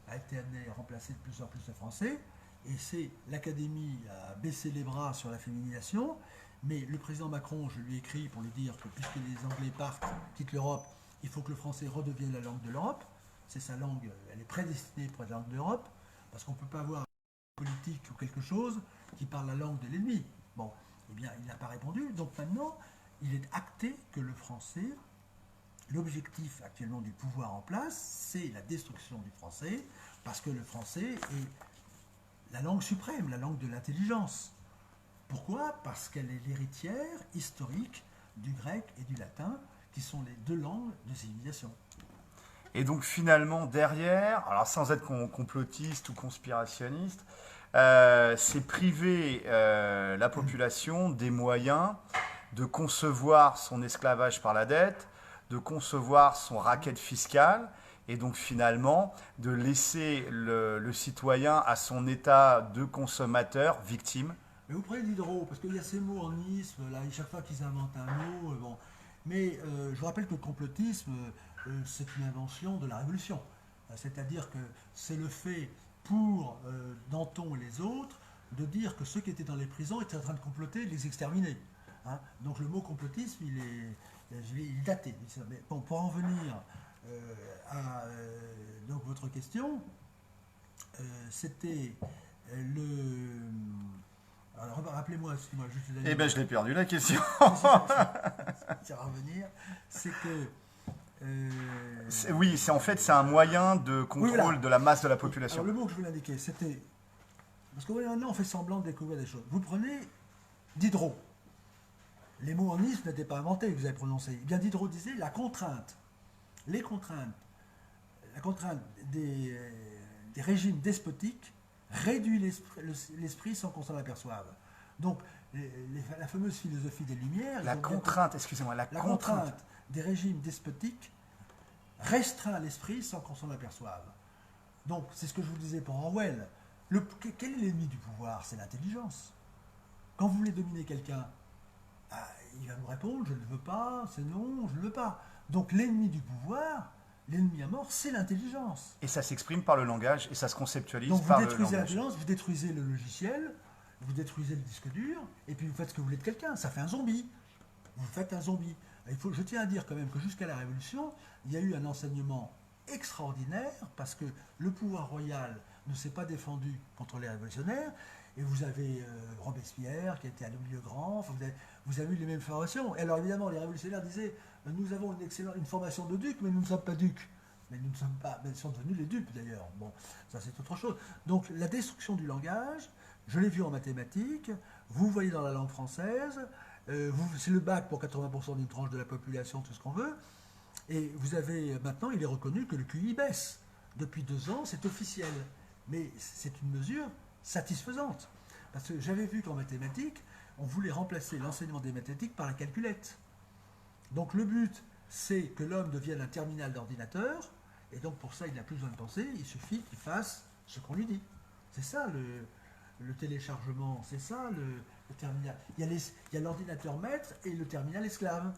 a été amené à remplacer de plus en plus le français, et c'est l'Académie à baisser les bras sur la féminisation, mais le président Macron, je lui ai écrit pour lui dire que puisque les Anglais partent, quittent l'Europe, il faut que le français redevienne la langue de l'Europe. C'est sa langue, elle est prédestinée pour être la langue de l'Europe, parce qu'on ne peut pas avoir une politique ou quelque chose qui parle la langue de l'ennemi. Bon, eh bien, il n'a pas répondu, donc maintenant, il est acté que le français, l'objectif actuellement du pouvoir en place, c'est la destruction du français, parce que le français est la langue suprême, la langue de l'intelligence. Pourquoi ? Parce qu'elle est l'héritière historique du grec et du latin, qui sont les deux langues de civilisation. Et donc finalement, derrière, alors sans être complotiste ou conspirationniste, c'est priver la population des moyens de concevoir son esclavage par la dette, de concevoir son racket fiscal, et donc finalement de laisser le citoyen à son état de consommateur victime. Mais vous prenez Diderot, parce qu'il y a ces mots en isme, là, chaque fois qu'ils inventent un mot, bon. Mais je vous rappelle que le complotisme, c'est une invention de la Révolution. C'est-à-dire que c'est le fait pour Danton et les autres de dire que ceux qui étaient dans les prisons étaient en train de comploter et de les exterminer. Hein. Donc le mot complotisme, il est daté. Mais bon, pour en venir à donc votre question, c'était le... Alors, rappelez-moi, excusez-moi, juste... Eh bien, je l'ai perdu, la question. C'est à revenir. C'est que... Oui, c'est un moyen de contrôle oui, voilà. de la masse de la population. Alors, le mot que je voulais indiquer, c'était... Parce que maintenant, on fait semblant de découvrir des choses. Vous prenez Diderot. Les mots en isme n'étaient pas inventés, que vous avez prononcé. Eh bien, Diderot disait la contrainte. Les contraintes. La contrainte des régimes despotiques réduit l'esprit sans qu'on s'en aperçoive. Donc, la fameuse philosophie des Lumières... La contrainte, excusez-moi, la contrainte des régimes despotiques restreint l'esprit sans qu'on s'en aperçoive. Donc, c'est ce que je vous disais pour Orwell. Quel est l'ennemi du pouvoir ? C'est l'intelligence. Quand vous voulez dominer quelqu'un, il va vous répondre, je ne veux pas, c'est non, je ne veux pas. Donc, l'ennemi du pouvoir... L'ennemi à mort, c'est l'intelligence. Et ça s'exprime par le langage, et ça se conceptualise donc, par le langage. Donc vous détruisez l'intelligence, vous détruisez le logiciel, vous détruisez le disque dur, et puis vous faites ce que vous voulez de quelqu'un. Ça fait un zombie. Vous faites un zombie. Je tiens à dire quand même que jusqu'à la Révolution, il y a eu un enseignement extraordinaire, parce que le pouvoir royal ne s'est pas défendu contre les révolutionnaires, et vous avez Robespierre qui était à Louis-le-Grand, vous avez eu les mêmes formations. Et alors évidemment, les révolutionnaires disaient nous avons une formation de duc, mais nous ne sommes pas ducs. Mais nous ne sommes pas, mais ils sont devenus les dupes d'ailleurs. Bon, ça c'est autre chose. Donc la destruction du langage, je l'ai vu en mathématiques, vous voyez dans la langue française, c'est le bac pour 80% d'une tranche de la population, tout ce qu'on veut, et vous avez maintenant, il est reconnu que le QI baisse. Depuis 2 ans, c'est officiel. Mais c'est une mesure satisfaisante. Parce que j'avais vu qu'en mathématiques, on voulait remplacer l'enseignement des mathématiques par la calculette. Donc le but, c'est que l'homme devienne un terminal d'ordinateur, et donc pour ça, il n'a plus besoin de penser, il suffit qu'il fasse ce qu'on lui dit. C'est ça le téléchargement, c'est ça le terminal. Il y a l'ordinateur maître et le terminal esclave.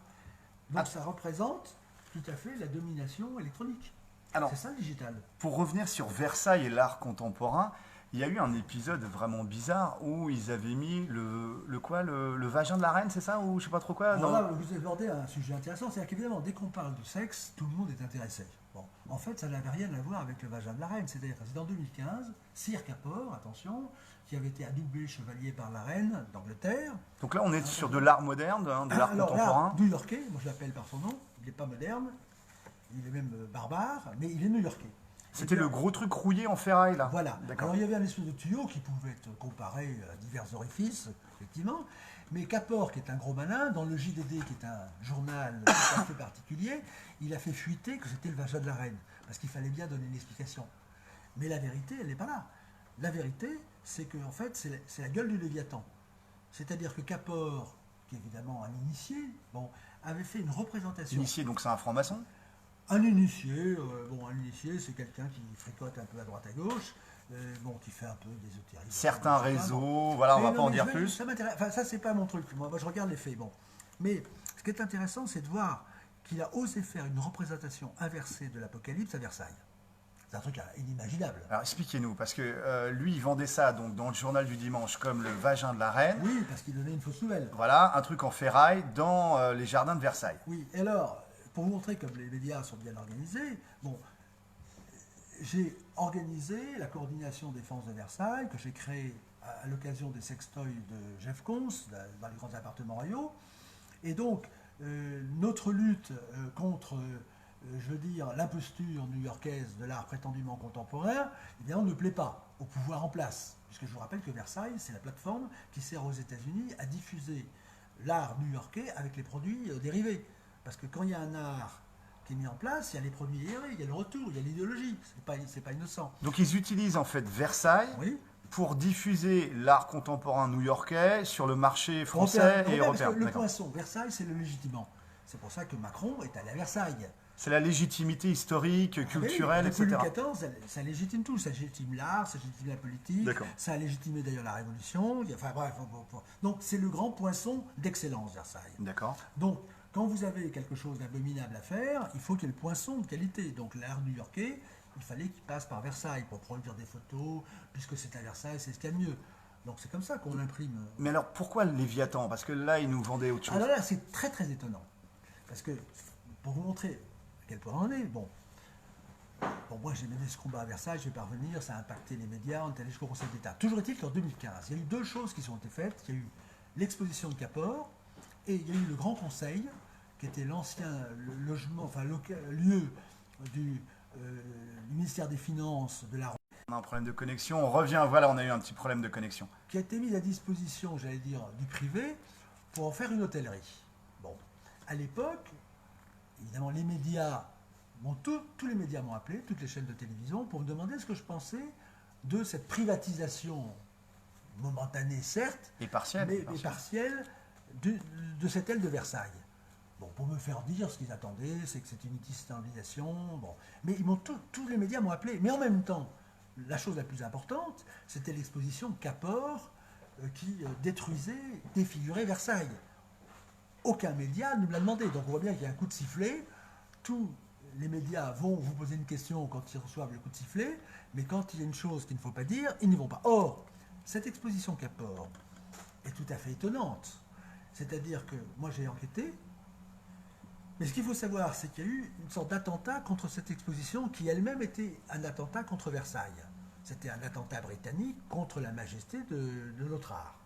Donc ça représente tout à fait la domination électronique. C'est ça le digital. Pour revenir sur Versailles et l'art contemporain, il y a eu un épisode vraiment bizarre où ils avaient mis le vagin de la reine, c'est ça, ou je sais pas trop quoi. Alors là, vous abordez un sujet intéressant, c'est-à-dire qu'évidemment, dès qu'on parle de sexe, tout le monde est intéressé. Bon, en fait, ça n'avait rien à voir avec le vagin de la reine. C'est-à-dire que c'est en 2015, Sir Capor, attention, qui avait été adoubé chevalier par la reine d'Angleterre. Donc là, on est sur de l'art moderne, de l'art contemporain. L'art new-yorkais, moi je l'appelle par son nom, il n'est pas moderne, il est même barbare, mais il est new-yorkais. C'était le gros truc rouillé en ferraille, là. Voilà. Alors il y avait un espèce de tuyau qui pouvait être comparé à divers orifices, effectivement. Mais Capor, qui est un gros malin, dans le JDD, qui est un journal tout à fait particulier, il a fait fuiter que c'était le vagin de la reine, parce qu'il fallait bien donner une explication. Mais la vérité, elle n'est pas là. La vérité, c'est que en fait, c'est la gueule du Léviathan. C'est-à-dire que Capor, qui est évidemment un initié, avait fait une représentation. Initié, donc c'est un franc-maçon ? Un initié, un initié, c'est quelqu'un qui fricote un peu à droite à gauche, qui fait un peu d'ésotérisme. Certains réseaux, voilà, on va pas en dire plus. Ça m'intéresse, enfin ça c'est pas mon truc, moi je regarde les faits, Mais ce qui est intéressant, c'est de voir qu'il a osé faire une représentation inversée de l'Apocalypse à Versailles. C'est un truc inimaginable. Alors expliquez-nous, parce que lui, il vendait ça donc, dans le journal du dimanche comme le vagin de la reine. Oui, parce qu'il donnait une fausse nouvelle. Voilà, un truc en ferraille dans les jardins de Versailles. Oui, et alors, pour vous montrer comme les médias sont bien organisés, j'ai organisé la coordination défense de Versailles, que j'ai créée à l'occasion des sextoys de Jeff Koons, dans les grands appartements royaux. Et donc, notre lutte contre, l'imposture new-yorkaise de l'art prétendument contemporain, évidemment, ne plaît pas au pouvoir en place. Puisque je vous rappelle que Versailles, c'est la plateforme qui sert aux États-Unis à diffuser l'art new-yorkais avec les produits dérivés. Parce que quand il y a un art qui est mis en place, il y a les produits dérivés, il y a le retour, il y a l'idéologie. C'est pas innocent. Donc ils utilisent en fait Versailles pour diffuser l'art contemporain new-yorkais sur le marché français et européen. Parce que le poinçon, Versailles, c'est le légitimant. C'est pour ça que Macron est allé à Versailles. C'est la légitimité historique, culturelle, etc. Louis XIV, ça légitime tout. Ça légitime l'art, ça légitime la politique, ça a légitimé d'ailleurs la Révolution. Enfin bref, donc c'est le grand poinçon d'excellence, Versailles. D'accord. Donc, quand vous avez quelque chose d'abominable à faire, il faut qu'il y ait le poinçon de qualité. Donc l'art new-yorkais, il fallait qu'il passe par Versailles pour produire des photos, puisque c'est à Versailles, c'est ce qu'il y a de mieux. Donc c'est comme ça qu'on imprime. Mais alors pourquoi le Léviathan ? Parce que là, il nous vendait autre chose. Alors là, c'est très très étonnant. Parce que, pour vous montrer à quel point on est, moi j'ai mené ce combat à Versailles, je vais pas revenir, ça a impacté les médias, on est allé jusqu'au Conseil d'État. Toujours est-il qu'en 2015, il y a eu 2 choses qui ont été faites. Il y a eu l'exposition de Capor, et il y a eu le Grand Conseil, qui était l'ancien logement, lieu du ministère des Finances de la... On a un problème de connexion, on revient, voilà, on a eu un petit problème de connexion. Qui a été mis à disposition, du privé, pour en faire une hôtellerie. Bon, à l'époque, évidemment, les médias, tous les médias m'ont appelé, toutes les chaînes de télévision, pour me demander ce que je pensais de cette privatisation momentanée, certes, et partielle, mais partielle de cette aile de Versailles. Pour me faire dire ce qu'ils attendaient, c'est que c'est une itinéralisation. Mais tous les médias m'ont appelé. Mais en même temps, la chose la plus importante, c'était l'exposition Capor qui détruisait, défigurait Versailles. Aucun média ne me l'a demandé. Donc on voit bien qu'il y a un coup de sifflet. Tous les médias vont vous poser une question quand ils reçoivent le coup de sifflet, mais quand il y a une chose qu'il ne faut pas dire, ils n'y vont pas. Or, cette exposition Capor est tout à fait étonnante. C'est-à-dire que moi j'ai enquêté, mais ce qu'il faut savoir, c'est qu'il y a eu une sorte d'attentat contre cette exposition qui elle-même était un attentat contre Versailles. C'était un attentat britannique contre la majesté de notre art.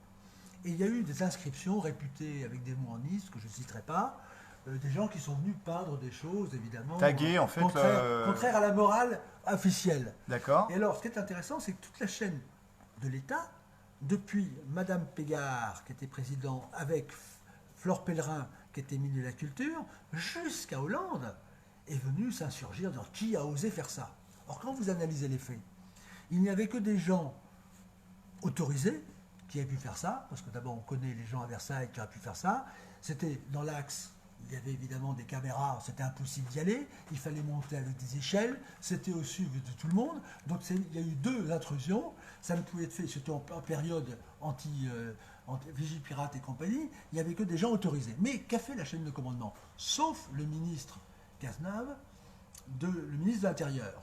Et il y a eu des inscriptions réputées avec des mots en nice que je ne citerai pas, des gens qui sont venus peindre des choses, évidemment, Taguer, en fait, contraires à la morale officielle. D'accord. Et alors, ce qui est intéressant, c'est que toute la chaîne de l'État, depuis Madame Pégard, qui était président, avec Flore Pellerin, qui était ministre de la Culture, jusqu'à Hollande, est venue s'insurgir dans qui a osé faire ça. Or, quand vous analysez les faits, il n'y avait que des gens autorisés qui avaient pu faire ça, parce que d'abord on connaît les gens à Versailles qui auraient pu faire ça. C'était dans l'axe, il y avait évidemment des caméras, c'était impossible d'y aller, il fallait monter avec des échelles, c'était au sud de tout le monde, donc il y a eu 2 intrusions, ça ne pouvait être fait, surtout en période Vigipirate et compagnie, il n'y avait que des gens autorisés. Mais qu'a fait la chaîne de commandement? Sauf le ministre Cazenave, le ministre de l'Intérieur.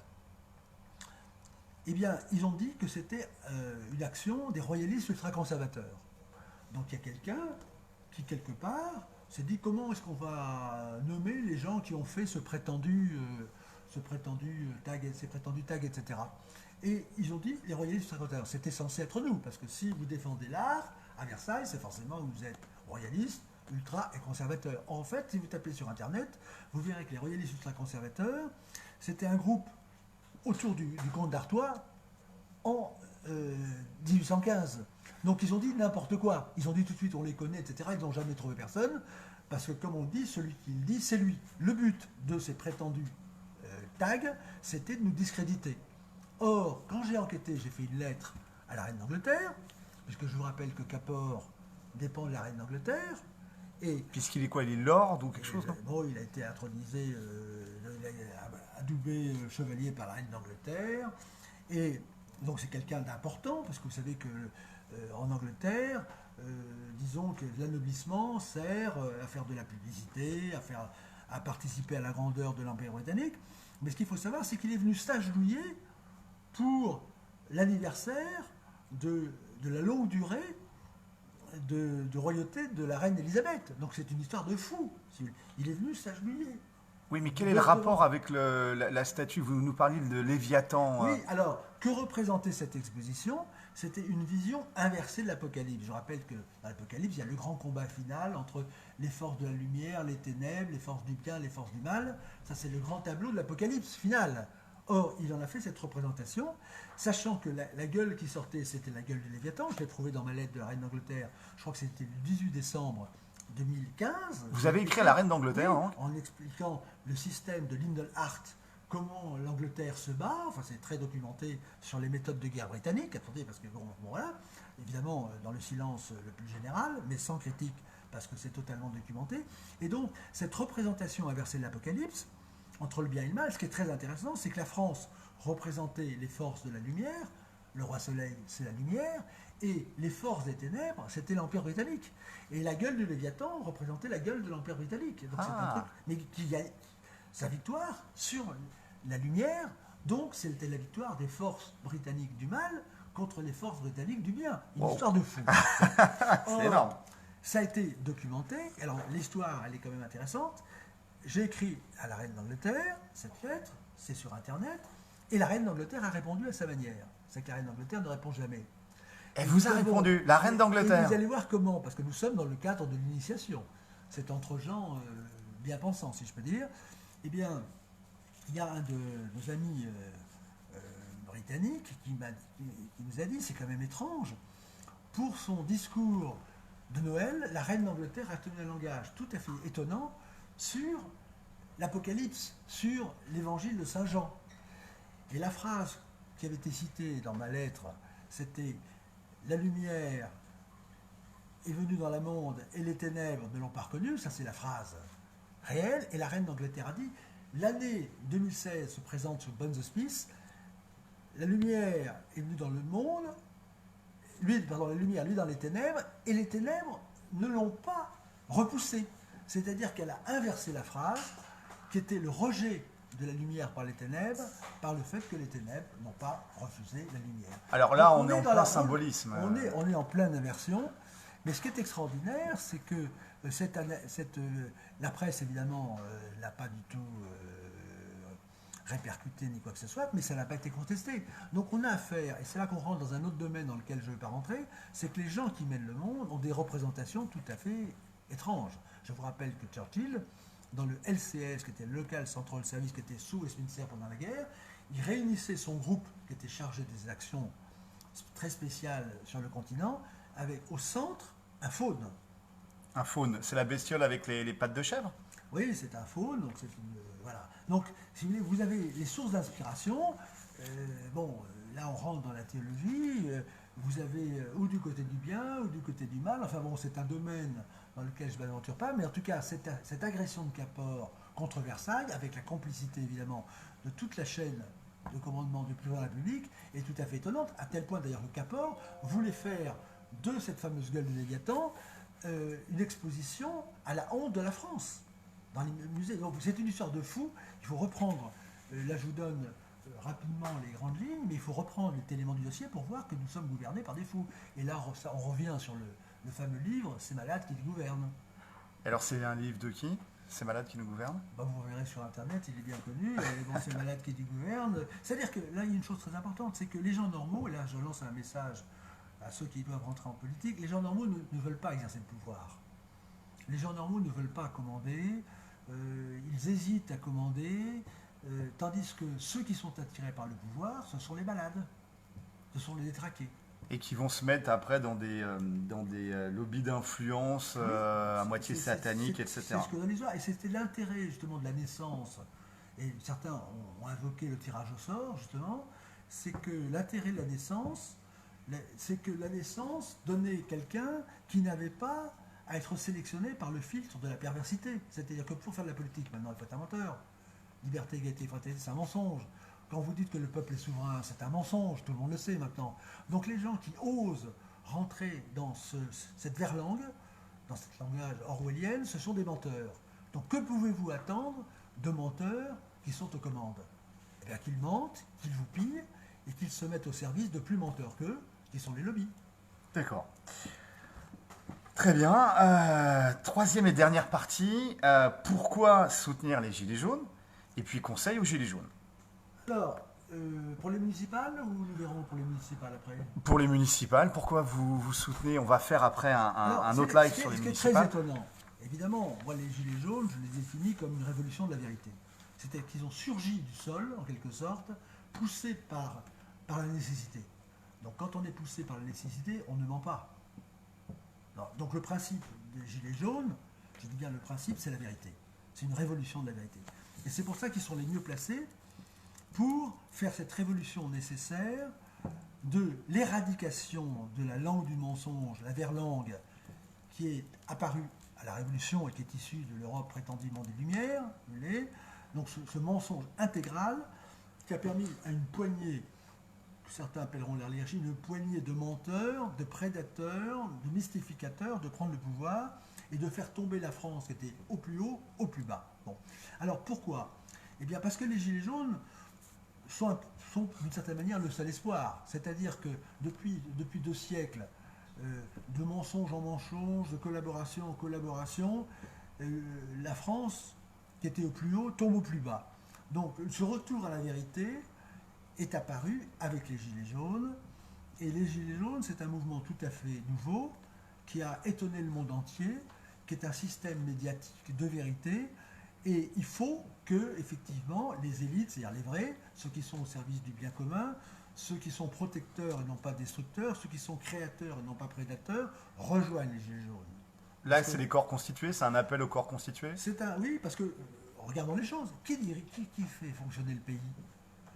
Eh bien, ils ont dit que c'était une action des royalistes ultra-conservateurs. Donc il y a quelqu'un qui, quelque part, s'est dit comment est-ce qu'on va nommer les gens qui ont fait ce prétendu tag, ces prétendus tags, etc. Et ils ont dit les royalistes ultra-conservateurs. C'était censé être nous, parce que si vous défendez l'art, à Versailles, c'est forcément que vous êtes royaliste, ultra et conservateur. En fait, si vous tapez sur Internet, vous verrez que les royalistes ultra-conservateurs, c'était un groupe autour du comte d'Artois en 1815. Donc ils ont dit n'importe quoi. Ils ont dit tout de suite on les connaît, etc. Ils n'ont jamais trouvé personne, parce que comme on dit, celui qui le dit, c'est lui. Le but de ces prétendus tags, c'était de nous discréditer. Or, quand j'ai enquêté, j'ai fait une lettre à la reine d'Angleterre, puisque je vous rappelle que Capor dépend de la reine d'Angleterre, et Puisqu'il est quoi? Il est lord ou quelque chose, non? bon, il a été intronisé, adoubé chevalier par la reine d'Angleterre. Et donc c'est quelqu'un d'important, parce que vous savez que en Angleterre, disons que l'anoblissement sert à faire de la publicité, à participer à la grandeur de l'Empire britannique. Mais ce qu'il faut savoir, c'est qu'il est venu s'agenouiller pour l'anniversaire de la longue durée de royauté de la reine Elisabeth. Donc c'est une histoire de fou. Il est venu s'agenouiller. Oui, mais quel est le rapport avec la statue? Vous nous parliez de Léviathan. Oui, alors, que représentait cette exposition? C'était une vision inversée de l'Apocalypse. Je rappelle que dans l'Apocalypse, il y a le grand combat final entre les forces de la lumière, les ténèbres, les forces du bien, les forces du mal. Ça, c'est le grand tableau de l'Apocalypse final. Or, il en a fait cette représentation, sachant que la gueule qui sortait, c'était la gueule du Léviathan. Je l'ai trouvée dans ma lettre de la reine d'Angleterre. Je crois que c'était le 18 décembre 2015. Vous avez écrit à la reine d'Angleterre, oui, hein? en expliquant le système de Lindelhart, comment l'Angleterre se bat. Enfin, c'est très documenté sur les méthodes de guerre britanniques. Attendez, parce que bon voilà, évidemment, dans le silence le plus général, mais sans critique, parce que c'est totalement documenté. Et donc, cette représentation inversée de l'Apocalypse, entre le bien et le mal, ce qui est très intéressant, c'est que la France représentait les forces de la lumière, le roi soleil, c'est la lumière, et les forces des ténèbres, c'était l'Empire britannique. Et la gueule du Léviathan représentait la gueule de l'Empire britannique. Donc c'est un truc, mais qui a sa victoire sur la lumière, donc c'était la victoire des forces britanniques du mal contre les forces britanniques du bien. Une histoire de fou. C'est énorme. Ça a été documenté. Alors l'histoire, elle est quand même intéressante. J'ai écrit à la reine d'Angleterre cette lettre, c'est sur Internet, et la reine d'Angleterre a répondu à sa manière. C'est que la reine d'Angleterre ne répond jamais. Elle vous a répondu, la reine d'Angleterre. Et vous allez voir comment, parce que nous sommes dans le cadre de l'initiation. C'est entre gens bien pensants, si je peux dire. Eh bien, il y a un de nos amis britanniques qui nous a dit, c'est quand même étrange, pour son discours de Noël, la reine d'Angleterre a tenu un langage tout à fait étonnant sur l'Apocalypse, sur l'évangile de Saint Jean. Et la phrase qui avait été citée dans ma lettre, c'était « La lumière est venue dans le monde et les ténèbres ne l'ont pas reconnue », ça c'est la phrase réelle, et la reine d'Angleterre a dit « L'année 2016 se présente sous bonnes auspices, la lumière est venue dans le monde, la lumière, lui dans les ténèbres, et les ténèbres ne l'ont pas repoussée ». C'est-à-dire qu'elle a inversé la phrase, qui était le rejet de la lumière par les ténèbres, par le fait que les ténèbres n'ont pas refusé la lumière. Alors là, on est en plein symbolisme. On est en pleine inversion, mais ce qui est extraordinaire, c'est que la presse, évidemment, n'a pas du tout répercuté ni quoi que ce soit, mais ça n'a pas été contesté. Donc on a affaire, et c'est là qu'on rentre dans un autre domaine dans lequel je ne veux pas rentrer, c'est que les gens qui mènent le monde ont des représentations tout à fait étranges. Je vous rappelle que Churchill dans le LCS, qui était le Local Central Service, qui était sous Westminster pendant la guerre. Il réunissait son groupe qui était chargé des actions très spéciales sur le continent, avec au centre un faune. Un faune, c'est la bestiole avec les pattes de chèvre? Oui, c'est un faune, donc c'est une. Voilà. Donc, si vous voulez, vous avez les sources d'inspiration. Là, on rentre dans la théologie. Vous avez ou du côté du bien ou du côté du mal. Enfin bon, c'est un domaine dans lequel je ne m'aventure pas. Mais en tout cas, cette agression de Caport contre Versailles, avec la complicité évidemment de toute la chaîne de commandement du président de la République, est tout à fait étonnante. À tel point d'ailleurs que Caport voulait faire de cette fameuse gueule de Léviathan une exposition à la honte de la France dans les musées. Donc c'est une histoire de fou. Il faut reprendre. Là, je vous donne rapidement les grandes lignes, mais il faut reprendre les éléments du dossier pour voir que nous sommes gouvernés par des fous. Et là, on revient sur le fameux livre, C'est malade qui nous gouverne. Alors c'est un livre de qui? C'est malade qui nous gouverne? Vous verrez sur Internet, il est bien connu. C'est malade qui nous gouverne. C'est-à-dire que là, il y a une chose très importante, c'est que les gens normaux, et là je lance un message à ceux qui doivent rentrer en politique, les gens normaux ne veulent pas exercer le pouvoir. Les gens normaux ne veulent pas commander, ils hésitent à commander, tandis que ceux qui sont attirés par le pouvoir, ce sont les malades, ce sont les détraqués. Et qui vont se mettre après dans des lobbies d'influence à moitié sataniques, etc. C'est ce que donne l'histoire. Et c'était l'intérêt justement de la naissance. Et certains ont invoqué le tirage au sort, justement. C'est que l'intérêt de la naissance, c'est que la naissance donnait quelqu'un qui n'avait pas à être sélectionné par le filtre de la perversité. C'est-à-dire que pour faire de la politique, maintenant, il faut être un menteur. Liberté, égalité, fraternité, c'est un mensonge. Quand vous dites que le peuple est souverain, c'est un mensonge, tout le monde le sait maintenant. Donc les gens qui osent rentrer dans cette verlangue, dans ce langage orwellien, ce sont des menteurs. Donc que pouvez-vous attendre de menteurs qui sont aux commandes? Eh bien qu'ils mentent, qu'ils vous pillent, et qu'ils se mettent au service de plus menteurs qu'eux, qui sont les lobbies. D'accord. Très bien. Troisième et dernière partie. Pourquoi soutenir les Gilets jaunes? Et puis conseil aux Gilets jaunes. Alors, pour les municipales, ou nous verrons pour les municipales après? Pour les municipales, pourquoi vous soutenez? On va faire après un autre live sur les municipales. Ce qui est très étonnant, évidemment, moi les Gilets jaunes, je les définis comme une révolution de la vérité. C'est-à-dire qu'ils ont surgi du sol, en quelque sorte, poussés par la nécessité. Donc quand on est poussé par la nécessité, on ne ment pas. Non, donc le principe des Gilets jaunes, je dis bien le principe, c'est la vérité. C'est une révolution de la vérité. Et c'est pour ça qu'ils sont les mieux placés pour faire cette révolution nécessaire de l'éradication de la langue du mensonge, la verlangue, qui est apparue à la Révolution et qui est issue de l'Europe prétendument des Lumières. Donc ce mensonge intégral qui a permis à une poignée, que certains appelleront l'oligarchie, une poignée de menteurs, de prédateurs, de mystificateurs, de prendre le pouvoir et de faire tomber la France qui était au plus haut, au plus bas. Bon. Alors pourquoi? Eh bien parce que les Gilets jaunes sont d'une certaine manière le seul espoir. C'est-à-dire que depuis 2 siècles, de mensonge en mensonge, de collaboration en collaboration, la France, qui était au plus haut, tombe au plus bas. Donc ce retour à la vérité est apparu avec les Gilets jaunes. Et les Gilets jaunes, c'est un mouvement tout à fait nouveau qui a étonné le monde entier, qui est un système médiatique de vérité. Et il faut que, effectivement, les élites, c'est-à-dire les vrais, ceux qui sont au service du bien commun, ceux qui sont protecteurs et non pas destructeurs, ceux qui sont créateurs et non pas prédateurs, rejoignent les Gilets jaunes. Là, c'est les corps constitués, c'est un appel aux corps constitués? Oui, parce que, regardons les choses, qui fait fonctionner le pays?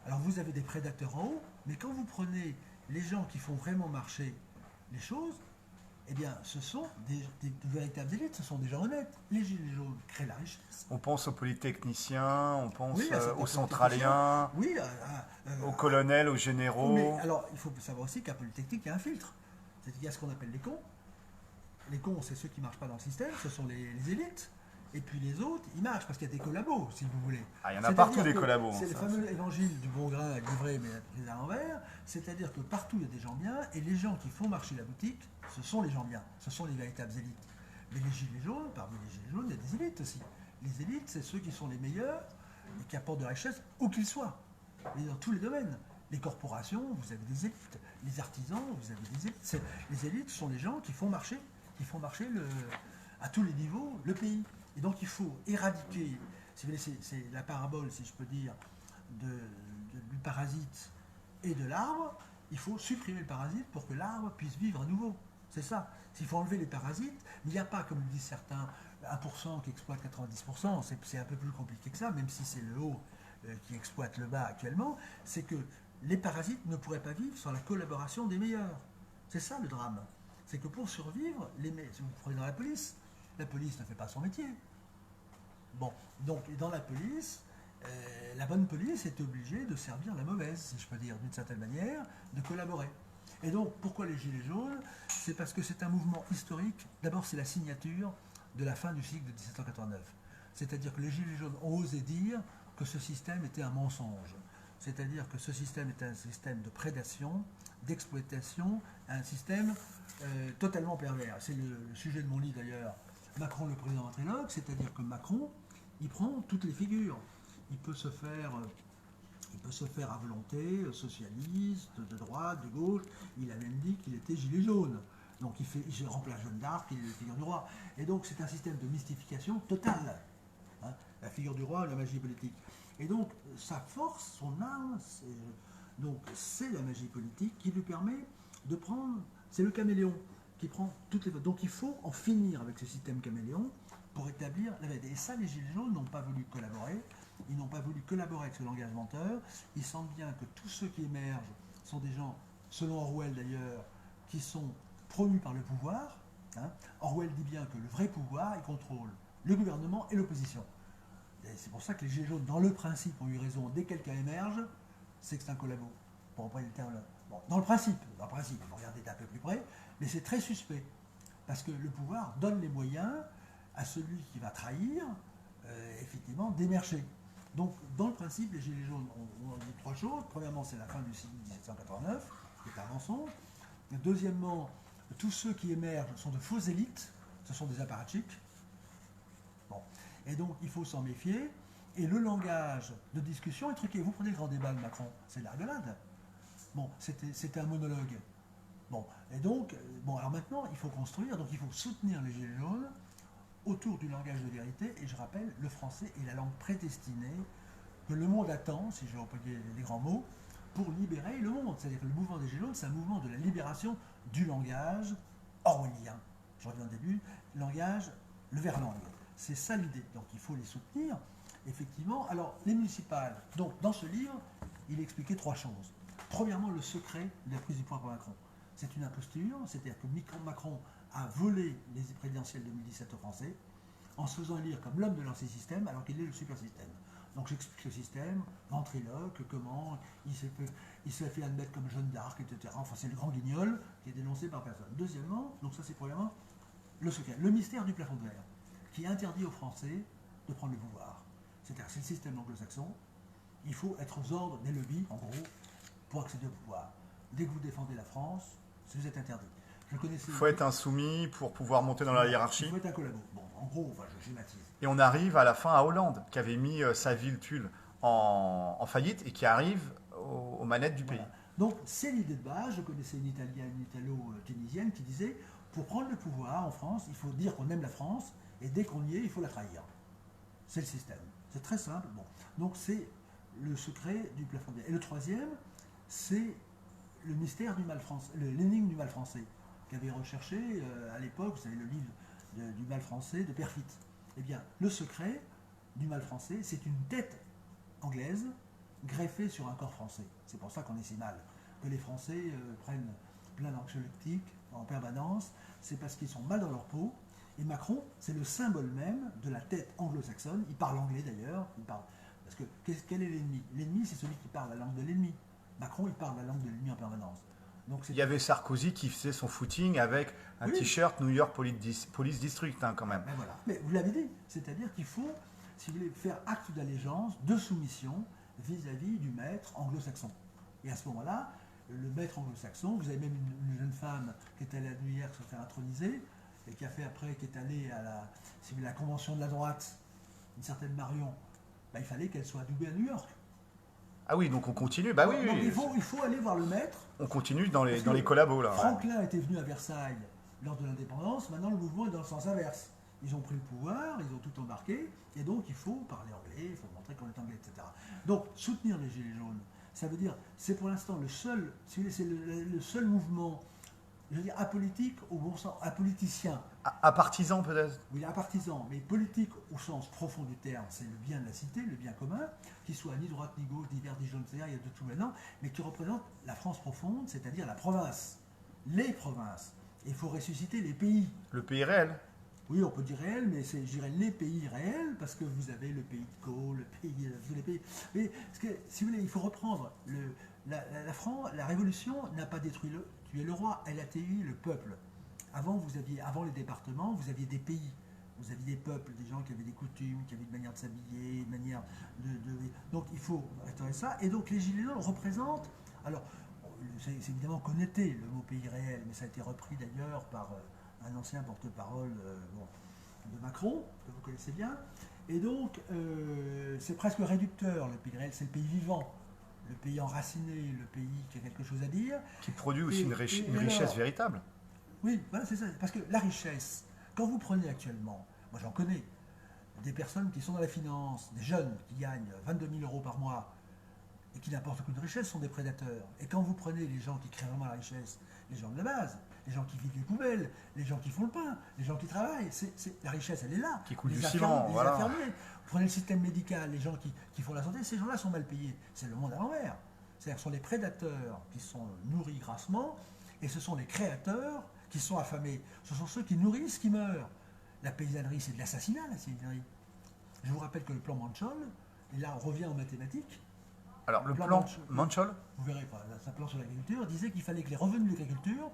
Alors vous avez des prédateurs en haut, mais quand vous prenez les gens qui font vraiment marcher les choses, eh bien, ce sont de véritables élites, ce sont des gens honnêtes. Les Gilets jaunes créent la richesse. On pense aux polytechniciens, on pense Oui, aux centraliens, oui, aux colonels, aux généraux. Mais alors, il faut savoir aussi qu'à Polytechnique, il y a un filtre. C'est-à-dire qu'il y a ce qu'on appelle les cons. Les cons, c'est ceux qui ne marchent pas dans le système, ce sont les élites. Et puis les autres, ils marchent parce qu'il y a des collabos, si vous voulez. Ah, il y en a partout des collabos. C'est le fameux évangile du bon grain livré mais pris à l'envers. C'est-à-dire que partout il y a des gens bien, et les gens qui font marcher la boutique, ce sont les gens bien, ce sont les véritables élites. Mais les gilets jaunes, parmi les gilets jaunes, il y a des élites aussi. Les élites, c'est ceux qui sont les meilleurs et qui apportent de la richesse, où qu'ils soient. Et dans tous les domaines. Les corporations, vous avez des élites. Les artisans, vous avez des élites. Les élites sont les gens qui font marcher à tous les niveaux le pays. Et donc il faut éradiquer, si vous voulez, c'est la parabole, si je peux dire, du parasite et de l'arbre. Il faut supprimer le parasite pour que l'arbre puisse vivre à nouveau. C'est ça. S'il faut enlever les parasites, il n'y a pas, comme le disent certains, 1% qui exploite 90%, c'est un peu plus compliqué que ça, même si c'est le haut qui exploite le bas actuellement, c'est que les parasites ne pourraient pas vivre sans la collaboration des meilleurs. C'est ça le drame. C'est que pour survivre, si vous prenez dans la police ne fait pas son métier. Bon, donc dans la police, la bonne police est obligée de servir la mauvaise, si je peux dire, d'une certaine manière, de collaborer. Et donc, pourquoi les Gilets jaunes? C'est parce que c'est un mouvement historique. D'abord, c'est la signature de la fin du cycle de 1789. C'est-à-dire que les Gilets jaunes ont osé dire que ce système était un mensonge. C'est-à-dire que ce système est un système de prédation, d'exploitation, un système totalement pervers. C'est le sujet de mon livre d'ailleurs, Macron le président ventriloque, c'est-à-dire que Macron, il prend toutes les figures. Il peut se faire à volonté socialiste, de droite, de gauche. Il a même dit qu'il était gilet jaune. Donc il remplace Jeanne d'Arc, il est la figure du roi. Et donc c'est un système de mystification totale. Hein, la figure du roi, la magie politique. Et donc sa force, son arme, c'est la magie politique qui lui permet de prendre. C'est le caméléon qui prend toutes les. Donc il faut en finir avec ce système caméléon pour établir la vérité. Et ça, les Gilets jaunes n'ont pas voulu collaborer. Ils n'ont pas voulu collaborer avec ce langage menteur. Ils sentent bien que tous ceux qui émergent sont des gens, selon Orwell d'ailleurs, qui sont promus par le pouvoir. Hein. Orwell dit bien que le vrai pouvoir, il contrôle le gouvernement et l'opposition. Et c'est pour ça que les Gilets jaunes, dans le principe, ont eu raison. Dès que quelqu'un émerge, c'est que c'est un collabo. Pour employer le terme là. Bon, dans le principe, il faut regarder d'un peu plus près, mais c'est très suspect. Parce que le pouvoir donne les moyens à celui qui va trahir, effectivement, d'émerger. Donc, dans le principe, les Gilets jaunes ont dit trois choses. Premièrement, c'est la fin du cycle 1789, qui est un mensonge. Deuxièmement, tous ceux qui émergent sont de fausses élites, ce sont des apparatchiks. Bon. Et donc, il faut s'en méfier. Et le langage de discussion est truqué. Vous prenez le grand débat de Macron, c'est de la rigolade. Bon, c'était un monologue. Bon, et donc, alors maintenant, il faut construire, donc il faut soutenir les Gilets jaunes autour du langage de vérité. Et je rappelle, le français est la langue prédestinée que le monde attend, si je vais employer les grands mots, pour libérer le monde. C'est-à-dire que le mouvement des Gilets jaunes, c'est un mouvement de la libération du langage orwellien. Je reviens au début, langage, le verlangue. C'est ça l'idée. Donc il faut les soutenir, effectivement. Alors, les municipales, donc dans ce livre, il expliquait trois choses. Premièrement, le secret de la prise du pouvoir par Macron. C'est une imposture, c'est-à-dire que Macron a volé les présidentielles 2017 aux Français en se faisant élire comme l'homme de l'ancien système alors qu'il est le super système. Donc j'explique le système, ventriloque, comment il s'est fait admettre comme Jeanne d'Arc, etc. Enfin, c'est le grand guignol qui est dénoncé par personne. Deuxièmement, donc ça c'est premièrement le secret, le mystère du plafond de verre qui interdit aux Français de prendre le pouvoir. C'est-à-dire que c'est le système anglo-saxon, il faut être aux ordres des lobbies, en gros, pour accéder au pouvoir. Dès que vous défendez la France, vous êtes interdit. Il faut être insoumis pour pouvoir monter dans la hiérarchie. Il faut être un collabo. Bon, en gros, enfin, je schématise. Et on arrive à la fin à Hollande, qui avait mis sa ville Tulle en faillite et qui arrive aux manettes du pays. Donc, c'est l'idée de base. Je connaissais une Italo-tunisienne qui disait, pour prendre le pouvoir en France, il faut dire qu'on aime la France, et dès qu'on y est, il faut la trahir. C'est le système. C'est très simple. Bon. Donc, c'est le secret du plafond de verre. Et le troisième, c'est le mystère du mal français, l'énigme du mal français, qu'avait recherché à l'époque, vous savez, le livre du mal français de Perfit. Eh bien, le secret du mal français, c'est une tête anglaise greffée sur un corps français. C'est pour ça qu'on est si mal. Que les Français prennent plein d'anxiolytiques en permanence, c'est parce qu'ils sont mal dans leur peau. Et Macron, c'est le symbole même de la tête anglo-saxonne. Il parle anglais d'ailleurs. Parce que quel est l'ennemi? L'ennemi, c'est celui qui parle la langue de l'ennemi. Macron, il parle la langue de l'ennemi en permanence. Donc, il y avait Sarkozy qui faisait son footing avec un t-shirt New York Police District, hein, quand même. Ben voilà. Mais vous l'avez dit, c'est-à-dire qu'il faut, si vous voulez, faire acte d'allégeance, de soumission vis-à-vis du maître anglo-saxon. Et à ce moment-là, le maître anglo-saxon, vous avez même une jeune femme qui est allée à New York se faire introniser, et qui a fait après, qui est allée à la convention de la droite, une certaine Marion, ben, il fallait qu'elle soit adoubée à New York. Ah oui, donc on continue. Bah oui, donc il faut aller voir le maître. On continue dans les collabos là. Franklin était venu à Versailles lors de l'indépendance. Maintenant, le mouvement est dans le sens inverse. ils ont pris le pouvoir, ils ont tout embarqué, et donc il faut parler anglais, il faut montrer qu'on est anglais, etc. Donc soutenir les Gilets jaunes, ça veut dire, c'est pour l'instant le seul, si vous voulez, c'est le seul mouvement, je veux dire, apolitique au bon sens, apoliticien. À partisans peut-être. Oui, apartisan, mais politique au sens profond du terme, c'est le bien de la cité, le bien commun, qui soit ni droite, ni gauche, ni vert, ni jaune, etc., il y a de tout maintenant, mais qui représente la France profonde, c'est-à-dire la province, les provinces. Et il faut ressusciter les pays. Le pays réel. Oui, on peut dire réel, mais c'est, je dirais, les pays réels, parce que vous avez le pays de Caux, le pays, tous les pays. Mais, parce que, si vous voulez, il faut reprendre, la Révolution n'a pas détruit tué le roi, elle a tué le peuple. Avant les départements, vous aviez des pays, vous aviez des peuples, des gens qui avaient des coutumes, qui avaient une manière de s'habiller, une manière donc il faut restaurer ça. Et donc les Gilets jaunes représentent, alors c'est évidemment connoté le mot pays réel, mais ça a été repris d'ailleurs par un ancien porte-parole de Macron, que vous connaissez bien. Et donc c'est presque réducteur, le pays réel, c'est le pays vivant. Le pays enraciné, le pays qui a quelque chose à dire. Qui produit aussi une richesse véritable. Oui, voilà, c'est ça. Parce que la richesse, quand vous prenez actuellement, moi j'en connais, des personnes qui sont dans la finance, des jeunes qui gagnent 22 000 euros par mois et qui n'apportent aucune richesse sont des prédateurs. Et quand vous prenez les gens qui créent vraiment la richesse, les gens de la base, les gens qui vident les poubelles, les gens qui font le pain, les gens qui travaillent, la richesse elle est là. Qui coulent du ciment, voilà. Infirmiers. Vous prenez le système médical, les gens qui font la santé, ces gens-là sont mal payés. C'est le monde à l'envers. C'est-à-dire que ce sont les prédateurs qui sont nourris grassement et ce sont les créateurs qui sont affamés. Ce sont ceux qui nourrissent qui meurent. La paysannerie, c'est de l'assassinat, la paysannerie. Je vous rappelle que le plan Manchol, et là on revient aux mathématiques. Alors le plan Manchol, vous verrez pas, sa plan sur l'agriculture disait qu'il fallait que les revenus de l'agriculture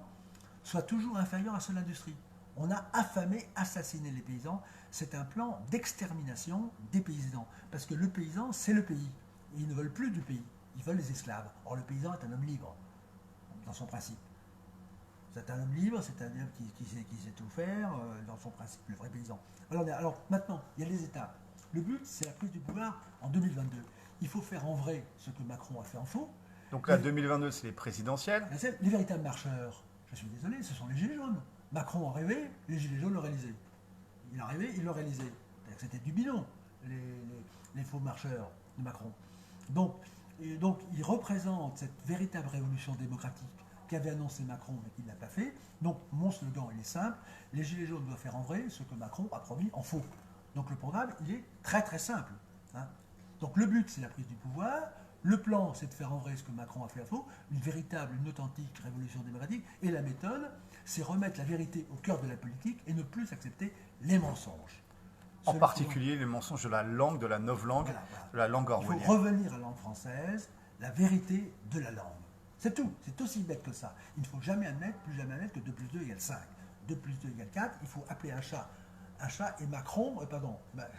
soient toujours inférieurs à ceux de l'industrie. On a affamé, assassiné les paysans. C'est un plan d'extermination des paysans. Parce que le paysan, c'est le pays. Et ils ne veulent plus du pays. Ils veulent les esclaves. Or, le paysan est un homme libre, dans son principe. C'est un homme libre, c'est un homme qui sait tout faire, dans son principe, le vrai paysan. Alors maintenant, il y a les étapes. Le but, c'est la prise du pouvoir en 2022. Il faut faire en vrai ce que Macron a fait en faux. Donc là, 2022, c'est les présidentielles. Les véritables marcheurs, je suis désolé, ce sont les Gilets jaunes. Macron en rêvait, les Gilets jaunes l'ont réalisé. Il en rêvait, il l'a réalisé. C'était du bidon, les faux marcheurs de Macron. Donc, il représente cette véritable révolution démocratique qu'avait annoncé Macron mais qu'il n'a pas fait. Donc mon slogan, il est simple, les Gilets jaunes doivent faire en vrai ce que Macron a promis en faux. Donc le programme, il est très très simple. Hein. Donc le but, c'est la prise du pouvoir. Le plan, c'est de faire en vrai ce que Macron a fait à faux, une authentique révolution démocratique. Et la méthode, c'est remettre la vérité au cœur de la politique et ne plus accepter les mensonges. En particulier les mensonges de la langue, de la novlangue, de la langue orwellienne. Il faut revenir à la langue française, la vérité de la langue. C'est tout, c'est aussi bête que ça. Il ne faut jamais admettre, plus jamais admettre que 2 plus 2 égale 5. 2 plus 2 égale 4, il faut appeler un chat et Macron,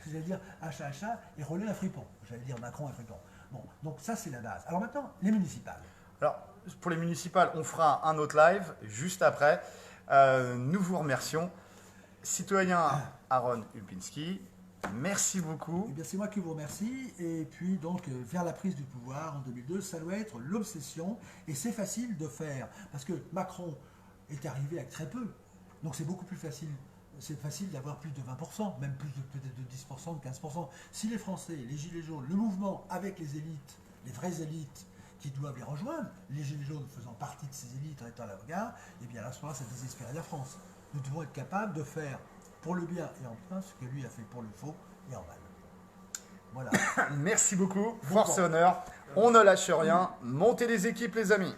j'allais dire un chat et Rollet un fripon. J'allais dire Macron un fripon. Bon, donc ça c'est la base. Alors maintenant, les municipales. Alors, pour les municipales, on fera un autre live juste après. Nous vous remercions. Citoyen Aaron Upinski, merci beaucoup. Eh bien, c'est moi qui vous remercie. Et puis, donc, vers la prise du pouvoir en 2002, ça doit être l'obsession. Et c'est facile de faire. Parce que Macron est arrivé avec très peu. Donc, c'est beaucoup plus facile. C'est facile d'avoir plus de 20%, même plus peut-être de 10%, de 15%. Si les Français, les Gilets jaunes, le mouvement avec les élites, les vraies élites qui doivent les rejoindre, les Gilets jaunes faisant partie de ces élites en étant à la regard, eh bien à ce moment-là, ça désespère la France. Nous devons être capables de faire pour le bien et en plein ce que lui a fait pour le faux et en mal. Voilà. Merci beaucoup. Force et honneur. On ne lâche rien. Montez les équipes, les amis.